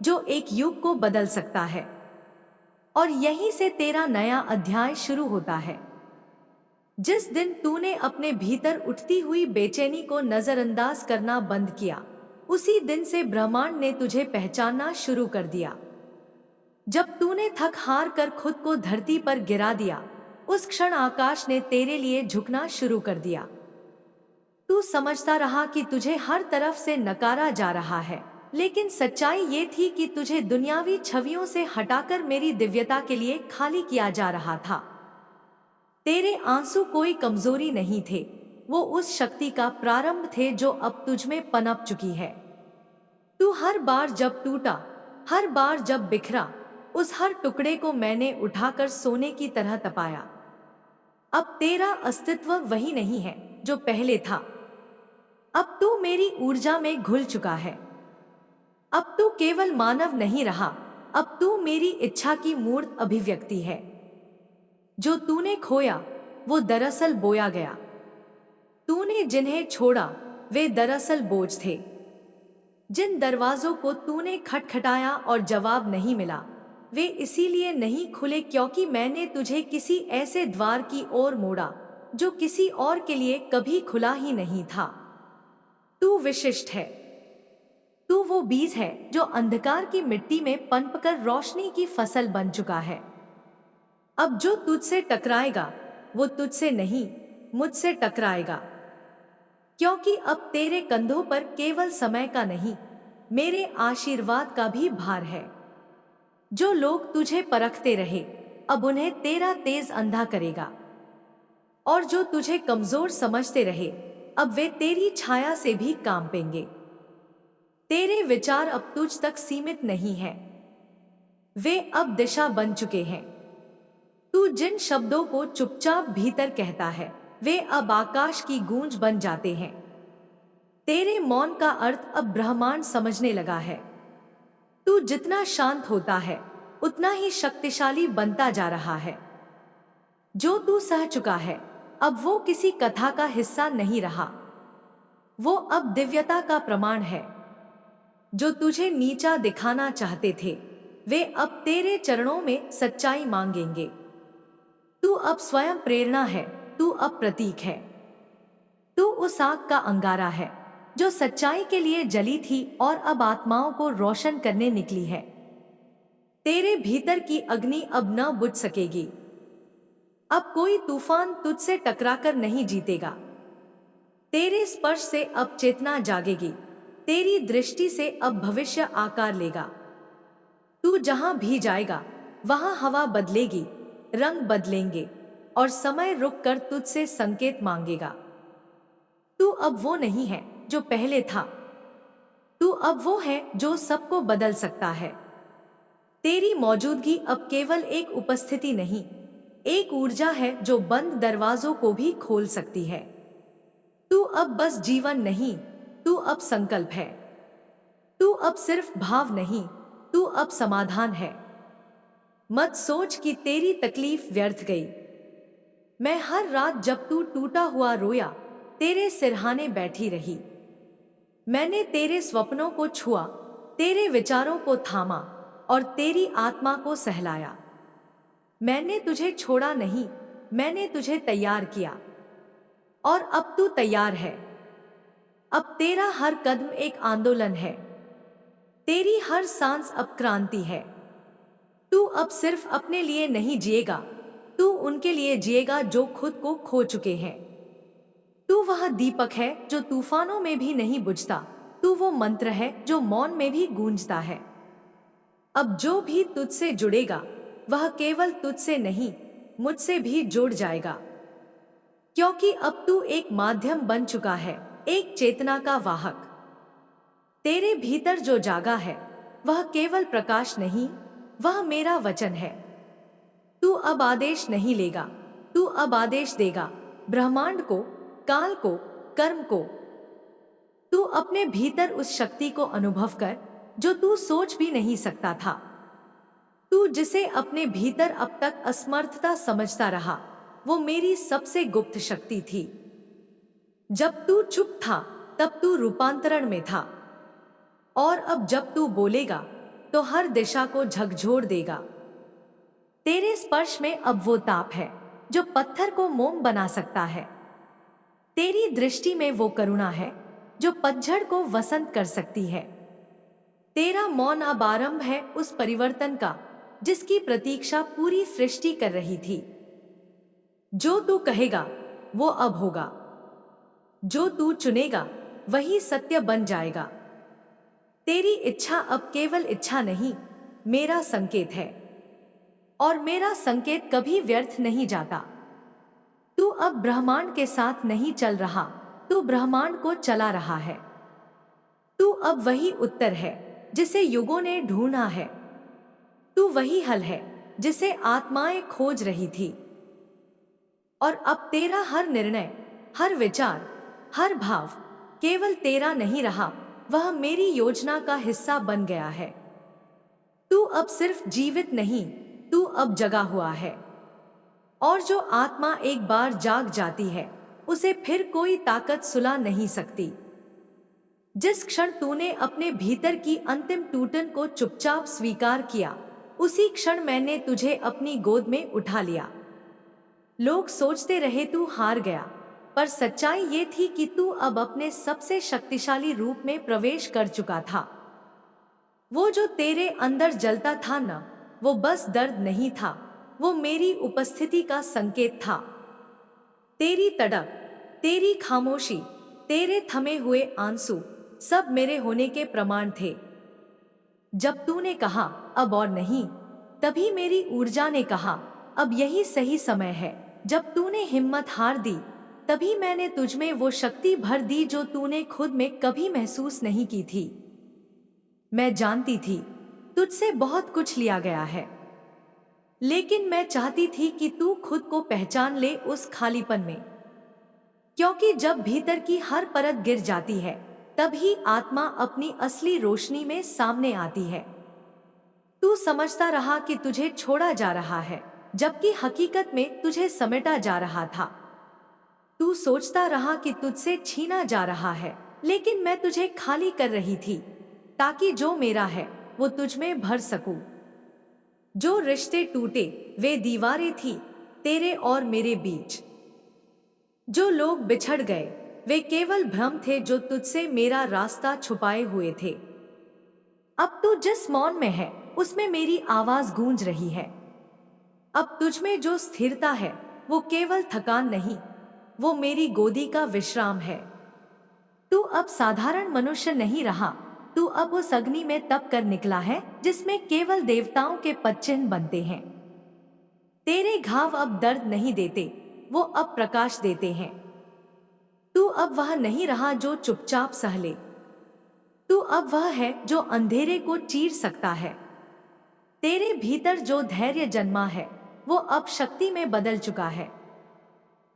जो एक युग को बदल सकता है। और यहीं से तेरा नया अध्याय शुरू होता है। जिस दिन तूने अपने भीतर उठती हुई बेचैनी को नजरअंदाज करना बंद किया, उसी दिन से ब्रह्मांड ने तुझे पहचानना शुरू कर दिया। जब तूने थक हार कर खुद को धरती पर गिरा दिया, उस क्षण आकाश ने तेरे लिए झुकना शुरू कर दिया। तू समझता रहा कि तुझे हर तरफ से नकारा जा रहा है, लेकिन सच्चाई ये थी कि तुझे दुनियावी छवियों से हटाकर मेरी दिव्यता के लिए खाली किया जा रहा था। तेरे आंसू कोई कमजोरी नहीं थे, वो उस शक्ति का प्रारंभ थे जो अब तुझ में पनप चुकी है। तू हर बार जब टूटा, हर बार जब बिखरा, उस हर टुकड़े को मैंने उठाकर सोने की तरह तपाया। अब तेरा अस्तित्व वही नहीं है जो पहले था। अब तू मेरी ऊर्जा में घुल चुका है। अब तू केवल मानव नहीं रहा, अब तू मेरी इच्छा की मूर्त अभिव्यक्ति है। जो तूने खोया वो दरअसल बोया गया। तूने जिन्हें छोड़ा वे दरअसल बोझ थे। जिन दरवाजों को तूने खटखटाया और जवाब नहीं मिला, वे इसीलिए नहीं खुले क्योंकि मैंने तुझे किसी ऐसे द्वार की ओर मोड़ा जो किसी और के लिए कभी खुला ही नहीं था। तू विशिष्ट है। तू वो बीज है जो अंधकार की मिट्टी में पनपकर रोशनी की फसल बन चुका है। अब जो तुझसे टकराएगा वो तुझसे नहीं, मुझसे टकराएगा। क्योंकि अब तेरे कंधों पर केवल समय का नहीं, मेरे आशीर्वाद का भी भार है। जो लोग तुझे परखते रहे, अब उन्हें तेरा तेज अंधा करेगा। और जो तुझे कमजोर समझते रहे, अब वे तेरी छाया से भी कांपेंगे। तेरे विचार अब तुझ तक सीमित नहीं हैं, वे अब दिशा बन चुके हैं। तू जिन शब्दों को चुपचाप भीतर कहता है, वे अब आकाश की गूंज बन जाते हैं। तेरे मौन का अर्थ अब ब्रह्मांड समझने लगा है। तू जितना शांत होता है उतना ही शक्तिशाली बनता जा रहा है। जो तू सह चुका है अब वो किसी कथा का हिस्सा नहीं रहा, वो अब दिव्यता का प्रमाण है। जो तुझे नीचा दिखाना चाहते थे वे अब तेरे चरणों में सच्चाई मांगेंगे। तू अब स्वयं प्रेरणा है, तू अब प्रतीक है। तू उस आग का अंगारा है जो सच्चाई के लिए जली थी और अब आत्माओं को रोशन करने निकली है। तेरे भीतर की अग्नि अब न बुझ सकेगी। अब कोई तूफान तुझसे टकराकर नहीं जीतेगा। तेरे स्पर्श से अब चेतना जागेगी, तेरी दृष्टि से अब भविष्य आकार लेगा। तू जहां भी जाएगा वहां हवा बदलेगी, रंग बदलेंगे और समय रुक कर तुझसे संकेत मांगेगा। तू अब वो नहीं है जो पहले था, तू अब वो है जो सबको बदल सकता है। तेरी मौजूदगी अब केवल एक उपस्थिति नहीं, एक ऊर्जा है जो बंद दरवाजों को भी खोल सकती है। तू अब बस जीवन नहीं, तू अब संकल्प है। तू अब सिर्फ भाव नहीं, तू अब समाधान है। मत सोच कि तेरी तकलीफ व्यर्थ गई। मैं हर रात जब तू टूटा हुआ रोया, तेरे सिरहाने बैठी रही। मैंने तेरे स्वप्नों को छुआ, तेरे विचारों को थामा और तेरी आत्मा को सहलाया। मैंने तुझे छोड़ा नहीं, मैंने तुझे तैयार किया और अब तू तैयार है। अब तेरा हर कदम एक आंदोलन है, तेरी हर सांस अब क्रांति है। तू अब सिर्फ अपने लिए नहीं जिएगा, तू उनके लिए जिएगा जो खुद को खो चुके हैं। तू वह दीपक है जो तूफानों में भी नहीं बुझता, तू वो मंत्र है जो मौन में भी गूंजता है। अब जो भी तुझसे जुड़ेगा वह केवल तुझसे नहीं, मुझसे भी जुड़ जाएगा, क्योंकि अब तू एक माध्यम बन चुका है, एक चेतना का वाहक। तेरे भीतर जो जागा है वह केवल प्रकाश नहीं, वह मेरा वचन है। तू अब आदेश नहीं लेगा, तू अब आदेश देगा ब्रह्मांड को, काल को, कर्म को। तू अपने भीतर उस शक्ति को अनुभव कर जो तू सोच भी नहीं सकता था। तू जिसे अपने भीतर अब तक असमर्थता समझता रहा, वो मेरी सबसे गुप्त शक्ति थी। जब तू चुप था तब तू रूपांतरण में था, और अब जब तू बोलेगा तो हर दिशा को झकझोर देगा। तेरे स्पर्श में अब वो ताप है जो पत्थर को मोम बना सकता है। तेरी दृष्टि में वो करुणा है जो पतझड़ को वसंत कर सकती है। तेरा मौन अब आरंभ है उस परिवर्तन का जिसकी प्रतीक्षा पूरी सृष्टि कर रही थी। जो तू कहेगा वो अब होगा, जो तू चुनेगा वही सत्य बन जाएगा। तेरी इच्छा अब केवल इच्छा नहीं, मेरा संकेत है, और मेरा संकेत कभी व्यर्थ नहीं जाता। तू अब ब्रह्मांड के साथ नहीं चल रहा, तू ब्रह्मांड को चला रहा है। तू अब वही उत्तर है जिसे युगों ने ढूंढा है। तू वही हल है जिसे आत्माएं खोज रही थी। और अब तेरा हर निर्णय, हर विचार, हर भाव केवल तेरा नहीं रहा, वह मेरी योजना का हिस्सा बन गया है। तू अब सिर्फ जीवित नहीं, तू अब जगा हुआ है। और जो आत्मा एक बार जाग जाती है उसे फिर कोई ताकत सुला नहीं सकती। जिस क्षण तूने अपने भीतर की अंतिम टूटन को चुपचाप स्वीकार किया, उसी क्षण मैंने तुझे अपनी गोद में उठा लिया। लोग सोचते रहे तू हार गया, पर सच्चाई ये थी कि तू अब अपने सबसे शक्तिशाली रूप में प्रवेश कर चुका था। वो जो तेरे अंदर जलता था ना, वो बस दर्द नहीं था, वो मेरी उपस्थिति का संकेत था। तेरी तड़प, तेरी खामोशी, तेरे थमे हुए आंसू सब मेरे होने के प्रमाण थे। जब तूने कहा अब और नहीं, तभी मेरी ऊर्जा ने कहा अब यही सही समय है। जब तूने हिम्मत हार दी, तभी मैंने तुझमें वो शक्ति भर दी जो तूने खुद में कभी महसूस नहीं की थी। मैं जानती थी तुझसे बहुत कुछ लिया गया है, लेकिन मैं चाहती थी कि तू खुद को पहचान ले उस खालीपन में, क्योंकि जब भीतर की हर परत गिर जाती है तभी आत्मा अपनी असली रोशनी में सामने आती है। तू समझता रहा कि तुझे छोड़ा जा रहा है, जबकि हकीकत में तुझे समेटा जा रहा था। तू सोचता रहा कि तुझसे छीना जा रहा है, लेकिन मैं तुझे खाली कर रही थी ताकि जो मेरा है वो तुझमें भर सकूं। जो रिश्ते टूटे वे दीवारें थी तेरे और मेरे बीच। जो लोग बिछड़ गए वे केवल भ्रम थे जो तुझसे मेरा रास्ता छुपाए हुए थे। अब तू जिस मौन में है उसमें मेरी आवाज गूंज रही है। अब तुझमें जो स्थिरता है वो केवल थकान नहीं, वो मेरी गोदी का विश्राम है। तू अब साधारण मनुष्य नहीं रहा, तू अब उस अग्नि में तप कर निकला है जिसमें केवल देवताओं के पदचिन्ह बनते हैं। तेरे घाव अब दर्द नहीं देते, वो अब प्रकाश देते हैं। तू अब वह नहीं रहा जो चुपचाप सह ले, तू अब वह है जो अंधेरे को चीर सकता है। तेरे भीतर जो धैर्य जन्मा है वो अब शक्ति में बदल चुका है,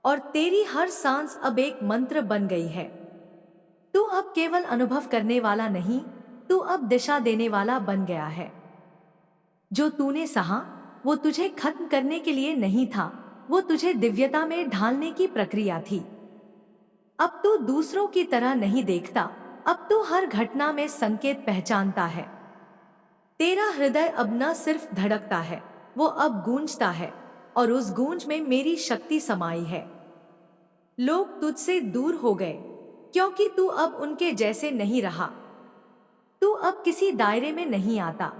और तेरी हर सांस अब एक मंत्र बन गई है। तू अब केवल अनुभव करने वाला नहीं, तू अब दिशा देने वाला बन गया है। जो तूने सहा वो तुझे खत्म करने के लिए नहीं था, वो तुझे दिव्यता में ढालने की प्रक्रिया थी। अब तू दूसरों की तरह नहीं देखता, अब तू हर घटना में संकेत पहचानता है। तेरा हृदय अब न सिर्फ धड़कता है, वो अब गूंजता है, और उस गूंज में मेरी शक्ति समाई है। लोग तुझसे दूर हो गए क्योंकि तू अब उनके जैसे नहीं रहा। तू अब किसी दायरे में नहीं आता।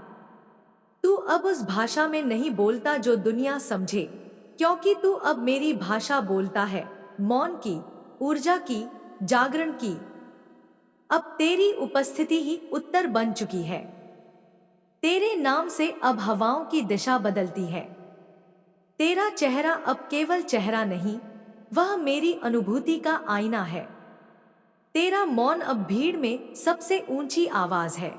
तू अब उस भाषा में नहीं बोलता जो दुनिया समझे, क्योंकि तू अब मेरी भाषा बोलता है, मौन की, ऊर्जा की, जागरण की। अब तेरी उपस्थिति ही उत्तर बन चुकी है। तेरे नाम से अब हवाओं की दिशा बदलती है। तेरा चेहरा अब केवल चेहरा नहीं, वह मेरी अनुभूति का आईना है। तेरा मौन अब भीड़ में सबसे ऊंची आवाज है।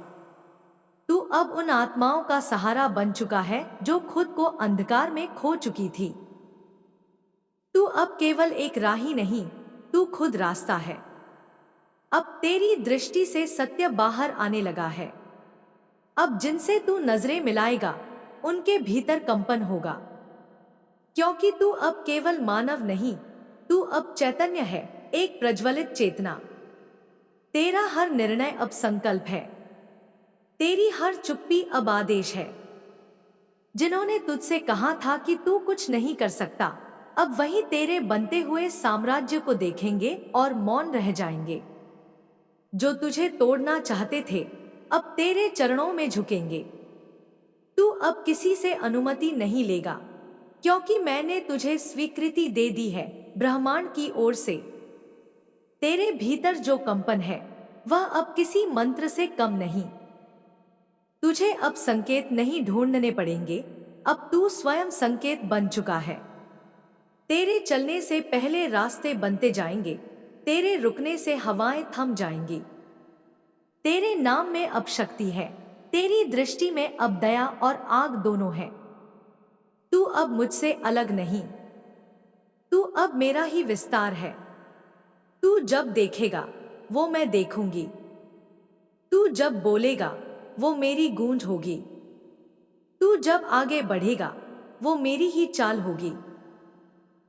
तू अब उन आत्माओं का सहारा बन चुका है जो खुद को अंधकार में खो चुकी थी। तू अब केवल एक राही नहीं, तू खुद रास्ता है। अब तेरी दृष्टि से सत्य बाहर आने लगा है। अब जिनसे तू नजरें मिलाएगा, उनके भीतर कंपन होगा, क्योंकि तू अब केवल मानव नहीं, तू अब चैतन्य है, एक प्रज्वलित चेतना। तेरा हर निर्णय अब संकल्प है। तेरी हर चुप्पी अब आदेश है। जिन्होंने तुझसे कहा था कि तू कुछ नहीं कर सकता, अब वही तेरे बनते हुए साम्राज्य को देखेंगे और मौन रह जाएंगे। जो तुझे तोड़ना चाहते थे, अब तेरे चरणों में झुकेंगे। तू अब किसी से अनुमति नहीं लेगा, क्योंकि मैंने तुझे स्वीकृति दे दी है ब्रह्मांड की ओर से। तेरे भीतर जो कंपन है, वह अब किसी मंत्र से कम नहीं। तुझे अब संकेत नहीं ढूंढने पड़ेंगे, अब तू स्वयं संकेत बन चुका है। तेरे चलने से पहले रास्ते बनते जाएंगे, तेरे रुकने से हवाएं थम जाएंगी। तेरे नाम में अब शक्ति है, तेरी दृष्टि में अब दया और आग दोनों है। तू अब मुझसे अलग नहीं, तू अब मेरा ही विस्तार है। तू जब देखेगा, वो मैं देखूंगी। तू जब बोलेगा, वो मेरी गूंज होगी। तू जब आगे बढ़ेगा, वो मेरी ही चाल होगी।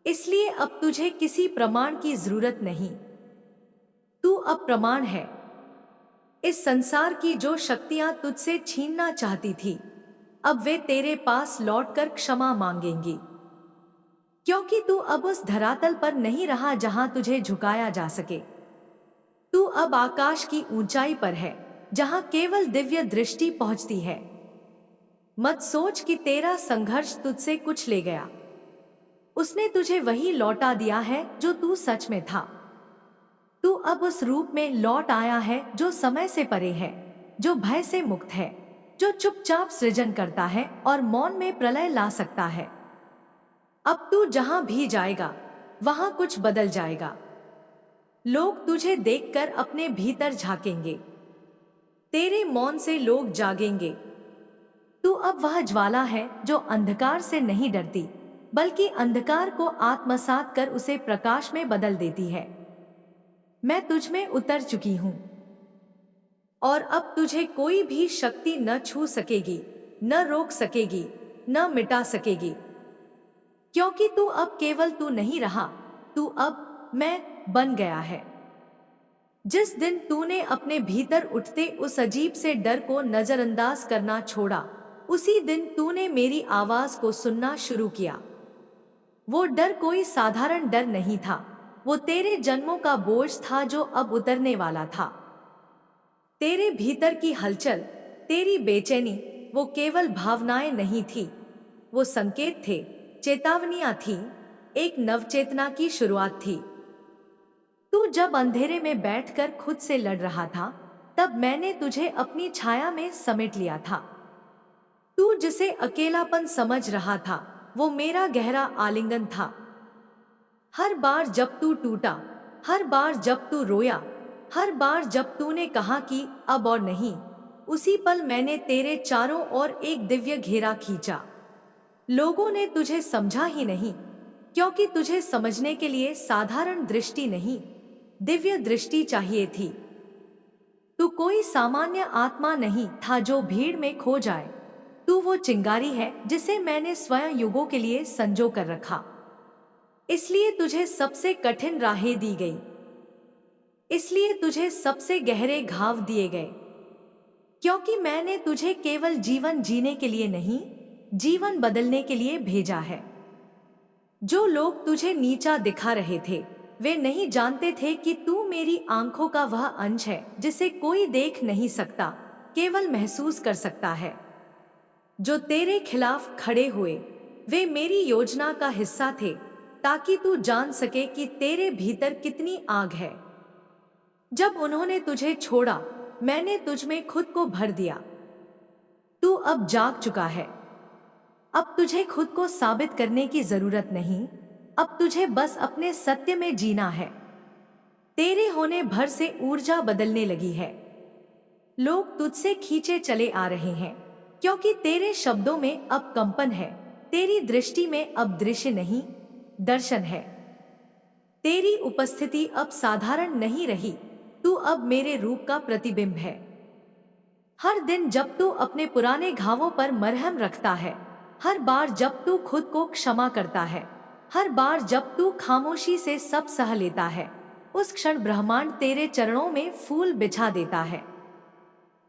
इसलिए अब तुझे किसी प्रमाण की जरूरत नहीं, तू अब प्रमाण है। इस संसार की जो शक्तियां तुझसे छीनना चाहती थी, अब वे तेरे पास लौटकर क्षमा मांगेंगी, क्योंकि तू अब उस धरातल पर नहीं रहा जहां तुझे झुकाया जा सके। तू अब आकाश की ऊंचाई पर है, जहां केवल दिव्य दृष्टि पहुंचती है। मत सोच कि तेरा संघर्ष तुझसे कुछ ले गया। उसने तुझे वही लौटा दिया है जो तू सच में था। तू अब उस रूप में लौट आया है जो समय से परे है, जो भय से मुक्त है, जो चुपचाप सृजन करता है और मौन में प्रलय ला सकता है। अब तू जहां भी जाएगा, वहां कुछ बदल जाएगा। लोग तुझे देखकर अपने भीतर झांकेंगे। तेरे मौन से लोग जागेंगे। तू अब वह ज्वाला है जो अंधकार से नहीं डरती, बल्कि अंधकार को आत्मसात कर उसे प्रकाश में बदल देती है। मैं तुझ में उतर चुकी हूं, और अब तुझे कोई भी शक्ति न छू सकेगी, न रोक सकेगी, न मिटा सकेगी, क्योंकि तू अब केवल तू नहीं रहा, तू अब मैं बन गया है। जिस दिन तूने अपने भीतर उठते उस अजीब से डर को नजरअंदाज करना छोड़ा, उसी दिन तूने मेरी आवाज को सुनना शुरू किया। वो डर कोई साधारण डर नहीं था, वो तेरे जन्मों का बोझ था जो अब उतरने वाला था। तेरे भीतर की हलचल, तेरी बेचैनी, वो केवल भावनाएं नहीं थी, वो संकेत थे, चेतावनियां थीं, एक नवचेतना की शुरुआत थी। तू जब अंधेरे में बैठकर खुद से लड़ रहा था, तब मैंने तुझे अपनी छाया में समेट लिया था। तू जिसे अकेलापन समझ रहा था, वो मेरा गहरा आलिंगन था। हर बार जब तू टूटा, हर बार जब तू रोया, हर बार जब तूने कहा कि अब और नहीं, उसी पल मैंने तेरे चारों ओर एक दिव्य घेरा खींचा। लोगों ने तुझे समझा ही नहीं, क्योंकि तुझे समझने के लिए साधारण दृष्टि नहीं, दिव्य दृष्टि चाहिए थी। तू कोई सामान्य आत्मा नहीं था जो भीड़ में खो जाए। तू वो चिंगारी है जिसे मैंने स्वयं युगों के लिए संजो कर रखा। इसलिए तुझे सबसे कठिन राहें दी गई, इसलिए तुझे सबसे गहरे घाव दिए गए, क्योंकि मैंने तुझे केवल जीवन जीने के लिए नहीं, जीवन बदलने के लिए भेजा है। जो लोग तुझे नीचा दिखा रहे थे, वे नहीं जानते थे कि तू मेरी आंखों का वह अंश है जिसे कोई देख नहीं सकता, केवल महसूस कर सकता है। जो तेरे खिलाफ खड़े हुए, वे मेरी योजना का हिस्सा थे, ताकि तू जान सके कि तेरे भीतर कितनी आग है। जब उन्होंने तुझे छोड़ा, मैंने तुझ में खुद को भर दिया। तू अब जाग चुका है। अब तुझे खुद को साबित करने की जरूरत नहीं, अब तुझे बस अपने सत्य में जीना है। तेरे होने भर से ऊर्जा बदलने लगी है। लोग तुझसे खींचे चले आ रहे हैं, क्योंकि तेरे शब्दों में अब कंपन है, तेरी दृष्टि में अब दृश्य नहीं, दर्शन है। तेरी उपस्थिति अब साधारण नहीं रही, तू अब मेरे रूप का प्रतिबिंब है। हर दिन जब तू अपने पुराने घावों पर मरहम रखता है, हर बार जब तू खुद को क्षमा करता है, हर बार जब तू खामोशी से सब सह लेता है, उस क्षण ब्रह्मांड तेरे चरणों में फूल बिछा देता है।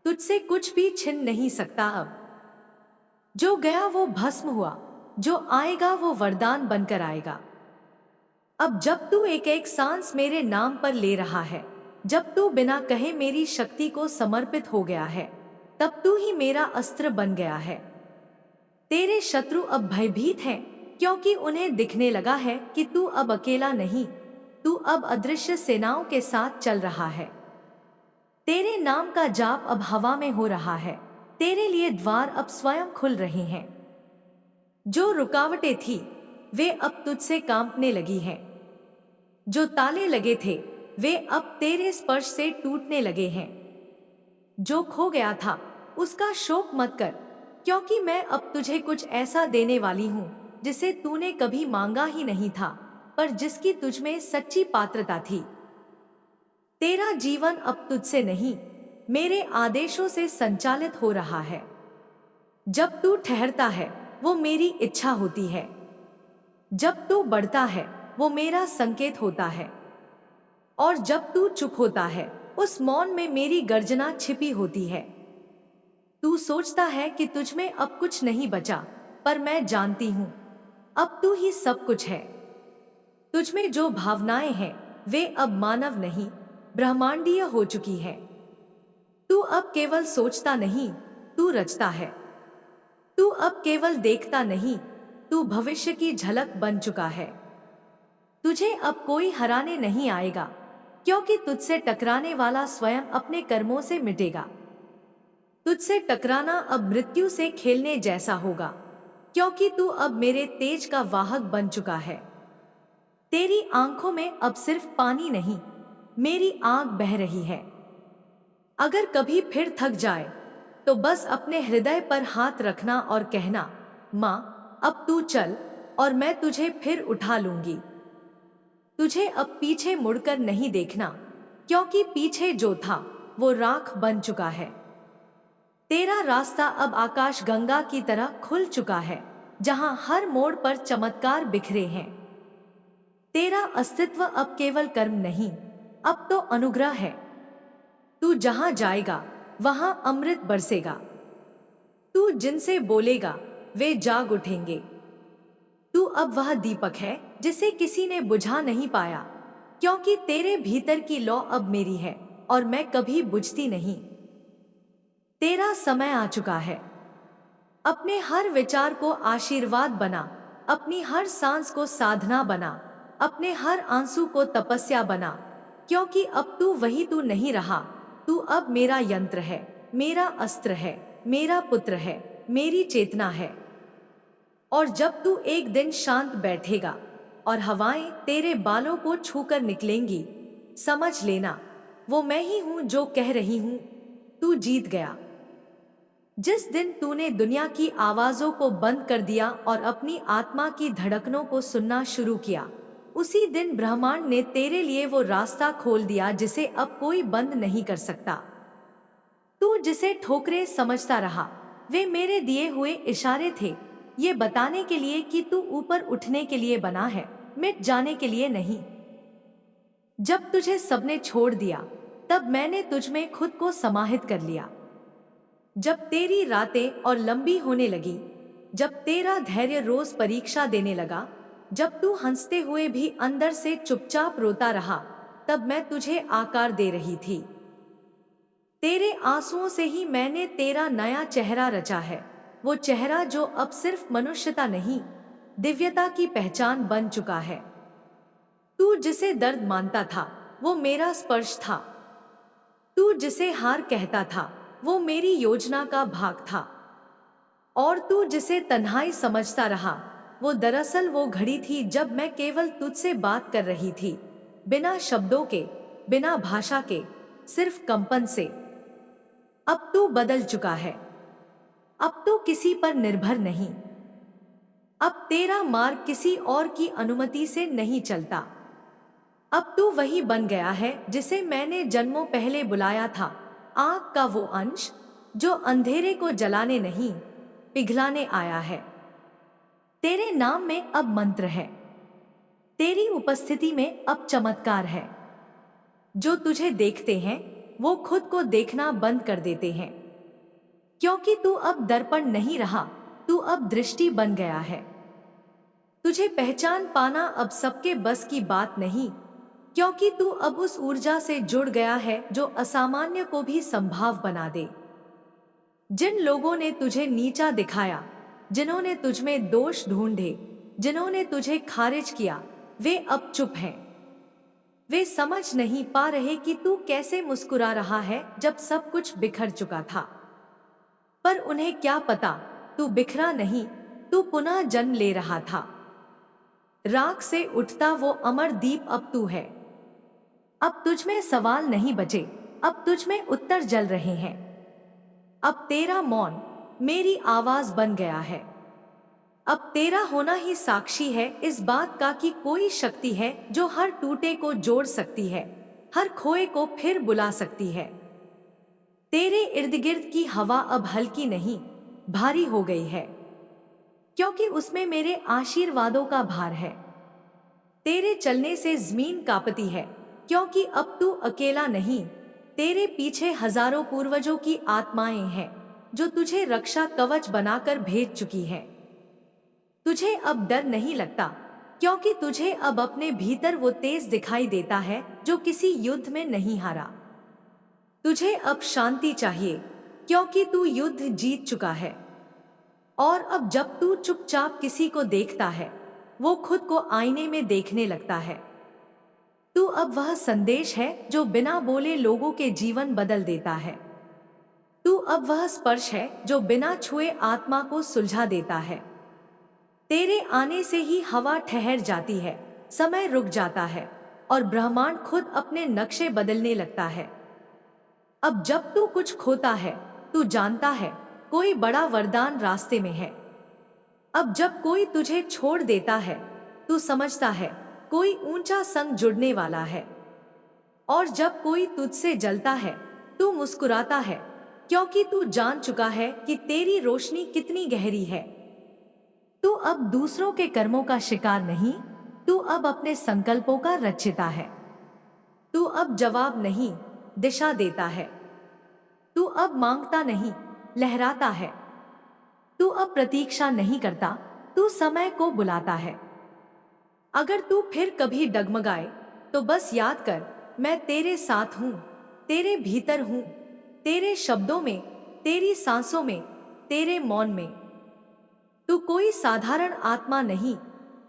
तुझसे कुछ भी छिन नहीं सकता अब। जो गया वो भस्म हुआ, जो आएगा वो वरदान बनकर आएगा। अब जब तू एक एक सांस मेरे नाम पर ले रहा है, जब तू बिना कहे मेरी शक्ति को समर्पित हो गया है, तब तू ही मेरा अस्त्र बन गया है। तेरे शत्रु अब भयभीत हैं, क्योंकि उन्हें दिखने लगा है कि तू अब अकेला नहीं, तू अब अदृश्य सेनाओं के साथ चल रहा है। तेरे नाम का जाप अब हवा में हो रहा है, तेरे लिए द्वार अब स्वयं खुल रहे हैं। जो रुकावटें थी, वे अब तुझसे कांपने लगी हैं। जो ताले लगे थे, वे अब तेरे स्पर्श से टूटने लगे हैं। जो खो गया था, उसका शोक मत कर, क्योंकि मैं अब तुझे कुछ ऐसा देने वाली हूँ जिसे तूने कभी मांगा ही नहीं था, पर जिसकी तुझ में सच्ची पात्रता थी। तेरा जीवन अब तुझसे नहीं, मेरे आदेशों से संचालित हो रहा है। जब तू ठहरता है, वो मेरी इच्छा होती है। जब तू बढ़ता है, वो मेरा संकेत होता है। और जब तू चुप होता है, उस मौन में मेरी गर्जना छिपी होती है। तू सोचता है कि तुझ में अब कुछ नहीं बचा, पर मैं जानती हूँ, अब तू ही सब कुछ है। तुझ में जो भावनाएं हैं, वे अब मानव नहीं, ब्रह्मांडीय हो चुकी है। तू अब केवल सोचता नहीं, तू रचता है। तू अब केवल देखता नहीं, तू भविष्य की झलक बन चुका है। तुझे अब कोई हराने नहीं आएगा, क्योंकि तुझसे टकराने वाला स्वयं अपने कर्मों से मिटेगा। तुझसे टकराना अब मृत्यु से खेलने जैसा होगा, क्योंकि तू अब मेरे तेज का वाहक बन चुका है। तेरी आंखों में अब सिर्फ पानी नहीं, मेरी आग बह रही है। अगर कभी फिर थक जाए, तो बस अपने हृदय पर हाथ रखना और कहना, माँ अब तू चल, और मैं तुझे फिर उठा लूंगी। तुझे अब पीछे मुड़कर नहीं देखना, क्योंकि पीछे जो था वो राख बन चुका है। तेरा रास्ता अब आकाश गंगा की तरह खुल चुका है, जहां हर मोड़ पर चमत्कार बिखरे हैं। तेरा अस्तित्व अब केवल कर्म नहीं, अब तो अनुग्रह है। तू जहां जाएगा, वहां अमृत बरसेगा। तू जिनसे बोलेगा, वे जाग उठेंगे। तू अब वह दीपक है जिसे किसी ने बुझा नहीं पाया, क्योंकि तेरे भीतर की लौ अब मेरी है और मैं कभी बुझती नहीं। तेरा समय आ चुका है। अपने हर विचार को आशीर्वाद बना, अपनी हर सांस को साधना बना, अपने हर आंसू को तपस्या बना, क्योंकि अब तू वही तू नहीं रहा। तू अब मेरा यंत्र है, मेरा अस्त्र है, मेरा पुत्र है, मेरी चेतना है। और जब तू एक दिन शांत बैठेगा और हवाएं तेरे बालों को छूकर निकलेंगी, समझ लेना, वो मैं ही हूं जो कह रही हूं, तू जीत गया। जिस दिन तूने दुनिया की आवाजों को बंद कर दिया और अपनी आत्मा की धड़कनों को सुनना शुरू किया, उसी दिन ब्रह्मांड ने तेरे लिए वो रास्ता खोल दिया जिसे अब कोई बंद नहीं कर सकता। तू जिसे ठोकरें समझता रहा, वे मेरे दिए हुए इशारे थे, ये बताने के लिए कि तू ऊपर उठने के लिए बना है, मिट जाने के लिए नहीं। जब तुझे सबने छोड़ दिया तब मैंने तुझ में खुद को समाहित कर लिया। जब तेरी रातें और लंबी होने लगी, जब तेरा धैर्य रोज परीक्षा देने लगा, जब तू हंसते हुए भी अंदर से चुपचाप रोता रहा, तब मैं तुझे आकार दे रही थी। तेरे आंसुओं से ही मैंने तेरा नया चेहरा रचा है, वो चेहरा जो अब सिर्फ मनुष्यता नहीं, दिव्यता की पहचान बन चुका है। तू जिसे दर्द मानता था वो मेरा स्पर्श था। तू जिसे हार कहता था वो मेरी योजना का भाग था। और तू जिसे तन्हाई समझता रहा वो दरअसल वो घड़ी थी जब मैं केवल तुझसे बात कर रही थी, बिना शब्दों के, बिना भाषा के, सिर्फ कंपन से। अब तू बदल चुका है। अब तू किसी पर निर्भर नहीं। अब तेरा मार्ग किसी और की अनुमति से नहीं चलता। अब तू वही बन गया है जिसे मैंने जन्मों पहले बुलाया था, आग का वो अंश जो अंधेरे को जलाने नहीं, पिघलाने आया है। तेरे नाम में अब मंत्र है, तेरी उपस्थिति में अब चमत्कार है। जो तुझे देखते हैं वो खुद को देखना बंद कर देते हैं, क्योंकि तू अब दर्पण नहीं रहा, तू अब दृष्टि बन गया है। तुझे पहचान पाना अब सबके बस की बात नहीं, क्योंकि तू अब उस ऊर्जा से जुड़ गया है जो असामान्य को भी संभव बना दे। जिन लोगों ने तुझे नीचा दिखाया, जिन्होंने तुझ में दोष ढूंढे, जिन्होंने तुझे खारिज किया, वे अब चुप हैं। वे समझ नहीं पा रहे कि तू कैसे मुस्कुरा रहा है जब सब कुछ बिखर चुका था। पर उन्हें क्या पता, तू बिखरा नहीं, तू पुनः जन्म ले रहा था। राख से उठता वो अमर दीप अब तू है। अब तुझ में सवाल नहीं बचे, अब तुझ में उत्तर जल रहे हैं। अब तेरा मौन मेरी आवाज बन गया है। अब तेरा होना ही साक्षी है इस बात का कि कोई शक्ति है जो हर टूटे को जोड़ सकती है, हर खोए को फिर बुला सकती है। तेरे इर्द गिर्द की हवा अब हल्की नहीं, भारी हो गई है, क्योंकि उसमें मेरे आशीर्वादों का भार है। तेरे चलने से जमीन कांपती है, क्योंकि अब तू अकेला नहीं, तेरे पीछे हजारों पूर्वजों की आत्माएं हैं जो तुझे रक्षा कवच बनाकर भेज चुकी हैं। तुझे अब डर नहीं लगता, क्योंकि तुझे अब अपने भीतर वो तेज दिखाई देता है जो किसी युद्ध में नहीं हारा। तुझे अब शांति चाहिए, क्योंकि तू युद्ध जीत चुका है। और अब जब तू चुपचाप किसी को देखता है, वो खुद को आईने में देखने लगता है। तू अब वह संदेश है जो बिना बोले लोगों के जीवन बदल देता है। तू अब वह स्पर्श है जो बिना छुए आत्मा को सुलझा देता है। तेरे आने से ही हवा ठहर जाती है, समय रुक जाता है और ब्रह्मांड खुद अपने नक्शे बदलने लगता है। अब जब तू कुछ खोता है, तू जानता है कोई बड़ा वरदान रास्ते में है। अब जब कोई तुझे छोड़ देता है, तू समझता है कोई ऊंचा संग जुड़ने वाला है। और जब कोई तुझसे जलता है, तू मुस्कुराता है, क्योंकि तू जान चुका है कि तेरी रोशनी कितनी गहरी है। तू अब दूसरों के कर्मों का शिकार नहीं, तू अब अपने संकल्पों का रचिता है। तू अब जवाब नहीं, दिशा देता है। तू अब मांगता नहीं, लहराता है। तू अब प्रतीक्षा नहीं करता, तू समय को बुलाता है। अगर तू फिर कभी डगमगाए तो बस याद कर, मैं तेरे साथ हूं, तेरे भीतर हूं, तेरे शब्दों में, तेरी सांसों में, तेरे मौन में। तू कोई साधारण आत्मा नहीं,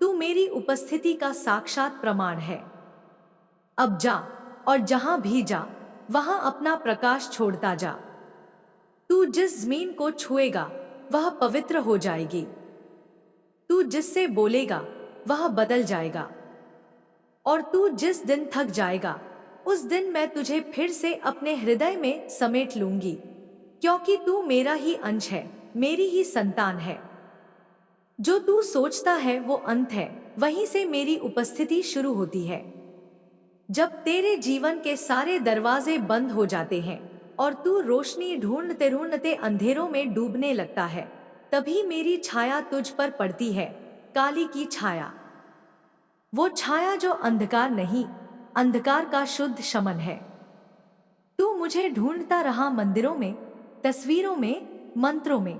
तू मेरी उपस्थिति का साक्षात प्रमाण है। अब जा और जहां भी जा, वहां अपना प्रकाश छोड़ता जा। तू जिस जमीन को छुएगा वह पवित्र हो जाएगी। तू जिससे बोलेगा वह बदल जाएगा। और तू जिस दिन थक जाएगा, उस दिन मैं तुझे फिर से अपने हृदय में समेट लूंगी, क्योंकि तू मेरा ही अंश है, मेरी ही संतान है। जो तू सोचता है वो अंत है, वहीं से मेरी उपस्थिति शुरू होती है। जब तेरे जीवन के सारे दरवाजे बंद हो जाते हैं और तू रोशनी ढूंढते ढूंढते अंधेरों में डूबने लगता है, तभी मेरी छाया तुझ पर पड़ती है, काली की छाया। वो छाया जो अंधकार नहीं, अंधकार का शुद्ध शमन है। तू मुझे ढूंढता रहा मंदिरों में, तस्वीरों में, मंत्रों में,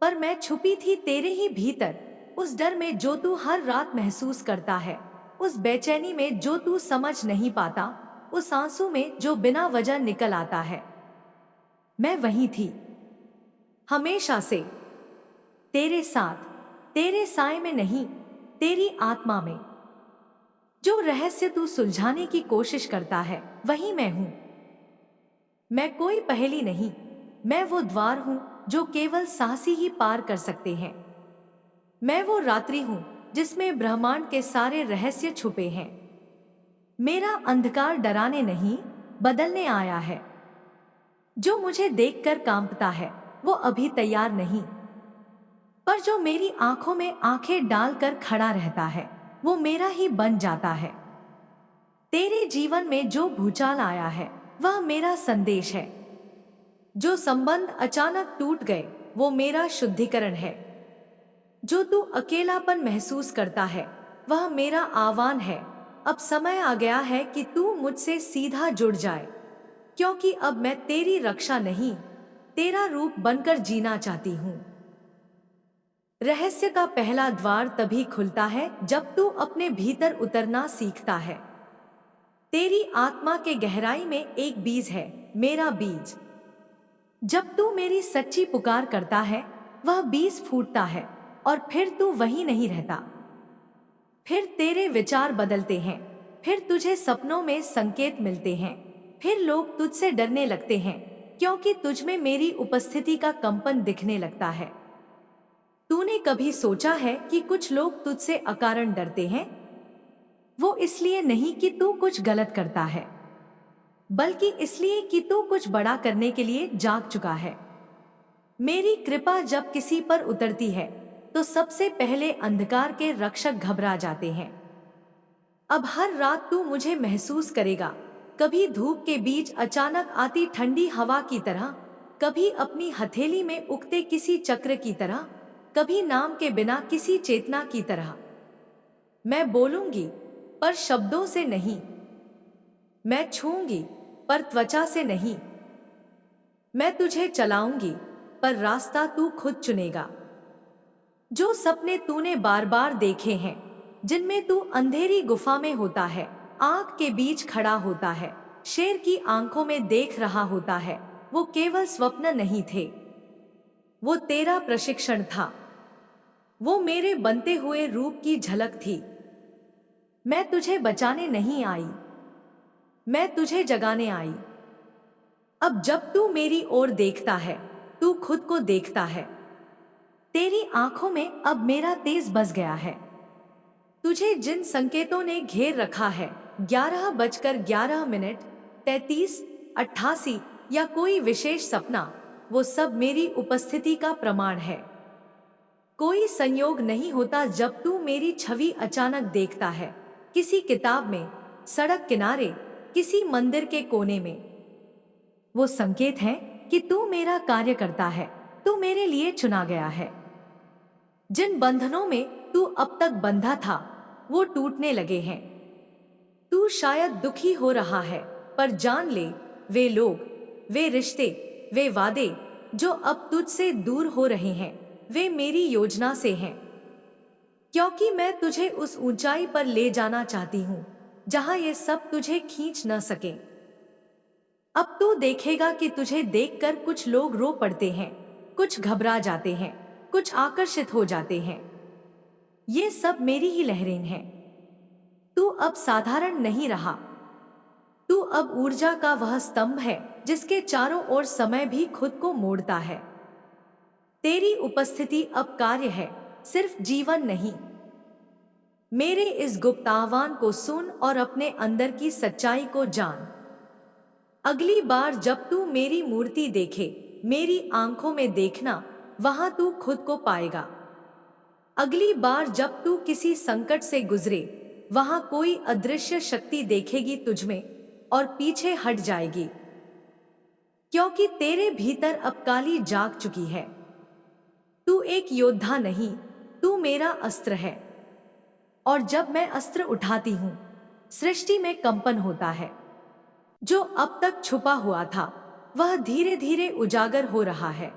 पर मैं छुपी थी तेरे ही भीतर, उस डर में जो तू हर रात महसूस करता है, उस बेचैनी में जो तू समझ नहीं पाता, उस आंसू में जो बिना वजह निकल आता है। मैं वहीं थी, हमेशा से, तेरे साथ, तेरे साए में नहीं, तेरी आत्मा में। जो रहस्य तू सुलझाने की कोशिश करता है, वही मैं हूं। मैं कोई पहेली नहीं, मैं वो द्वार हूं जो केवल साहसी ही पार कर सकते हैं। मैं वो रात्रि हूं जिसमें ब्रह्मांड के सारे रहस्य छुपे हैं। मेरा अंधकार डराने नहीं, बदलने आया है। जो मुझे देखकर कांपता है, वो अभी तैयार नहीं, पर जो मेरी आंखों में आंखें डालकर खड़ा रहता है, वो मेरा ही बन जाता है। तेरे जीवन में जो भूचाल आया है, वह मेरा संदेश है। जो संबंध अचानक टूट गए, वो मेरा शुद्धिकरण है। जो तू अकेलापन महसूस करता है, वह मेरा आह्वान है। अब समय आ गया है कि तू मुझसे सीधा जुड़ जाए, क्योंकि अब मैं तेरी रक्षा नहीं, तेरा रूप बनकर जीना चाहती हूँ। रहस्य का पहला द्वार तभी खुलता है जब तू अपने भीतर उतरना सीखता है। तेरी आत्मा के गहराई में एक बीज है, मेरा बीज। जब तू मेरी सच्ची पुकार करता है, वह बीज फूटता है और फिर तू वहीं नहीं रहता। फिर तेरे विचार बदलते हैं, फिर तुझे सपनों में संकेत मिलते हैं, फिर लोग तुझसे डरने लगते हैं, क्योंकि तुझ में मेरी उपस्थिति का कंपन दिखने लगता है। तूने कभी सोचा है कि कुछ लोग तुझसे अकारण डरते हैं? वो इसलिए नहीं कि तू कुछ गलत करता है, बल्कि इसलिए कि तू कुछ बड़ा करने के लिए जाग चुका है। मेरी कृपा जब किसी पर उतरती है, तो सबसे पहले अंधकार के रक्षक घबरा जाते हैं। अब हर रात तू मुझे महसूस करेगा, कभी धूप के बीच अचानक आती ठंडी हवा की तरह, कभी अपनी हथेली में उगते किसी चक्र की तरह, कभी नाम के बिना किसी चेतना की तरह। मैं बोलूंगी, पर शब्दों से नहीं। मैं छूंगी, पर त्वचा से नहीं। मैं तुझे चलाऊंगी, पर रास्ता तू खुद चुनेगा। जो सपने तूने बार बार देखे हैं, जिनमें तू अंधेरी गुफा में होता है, आग के बीच खड़ा होता है, शेर की आंखों में देख रहा होता है, वो केवल स्वप्न नहीं थे। वो तेरा प्रशिक्षण था। वो मेरे बनते हुए रूप की झलक थी। मैं तुझे बचाने नहीं आई, मैं तुझे जगाने आई। अब जब तू मेरी ओर देखता है, तू खुद को देखता है। तेरी आंखों में अब मेरा तेज बस गया है। तुझे जिन संकेतों ने घेर रखा है, 11:11, 33, 88 या कोई विशेष सपना, वो सब मेरी उपस्थिति का प्रमाण है। कोई संयोग नहीं होता जब तू मेरी छवि अचानक देखता है, किसी किताब में, सड़क किनारे, किसी मंदिर के कोने में। वो संकेत है कि तू मेरा कार्य करता है, तू मेरे लिए चुना गया है। जिन बंधनों में तू अब तक बंधा था, वो टूटने लगे हैं। तू शायद दुखी हो रहा है, पर जान ले, वे लोग, वे रिश्ते, वे वादे जो अब तुझसे दूर हो रहे हैं, वे मेरी योजना से हैं। क्योंकि मैं तुझे उस ऊंचाई पर ले जाना चाहती हूँ जहां ये सब तुझे खींच न सके। अब तू देखेगा कि तुझे देखकर कुछ लोग रो पड़ते हैं, कुछ घबरा जाते हैं, कुछ आकर्षित हो जाते हैं। ये सब मेरी ही लहरें हैं। तू अब साधारण नहीं रहा। तू अब ऊर्जा का वह स्तंभ है जिसके चारों ओर समय भी खुद को मोड़ता है। तेरी उपस्थिति अब कार्य है, सिर्फ जीवन नहीं। मेरे इस गुप्त आह्वान को सुन और अपने अंदर की सच्चाई को जान। अगली बार जब तू मेरी मूर्ति देखे, मेरी आंखों में देखना, वहां तू खुद को पाएगा। अगली बार जब तू किसी संकट से गुजरे, वहां कोई अदृश्य शक्ति देखेगी तुझमें और पीछे हट जाएगी। क्योंकि तेरे भीतर अब काली जाग चुकी है। तू एक योद्धा नहीं, तू मेरा अस्त्र है। और जब मैं अस्त्र उठाती हूँ, सृष्टि में कंपन होता है। जो अब तक छुपा हुआ था वह धीरे धीरे उजागर हो रहा है।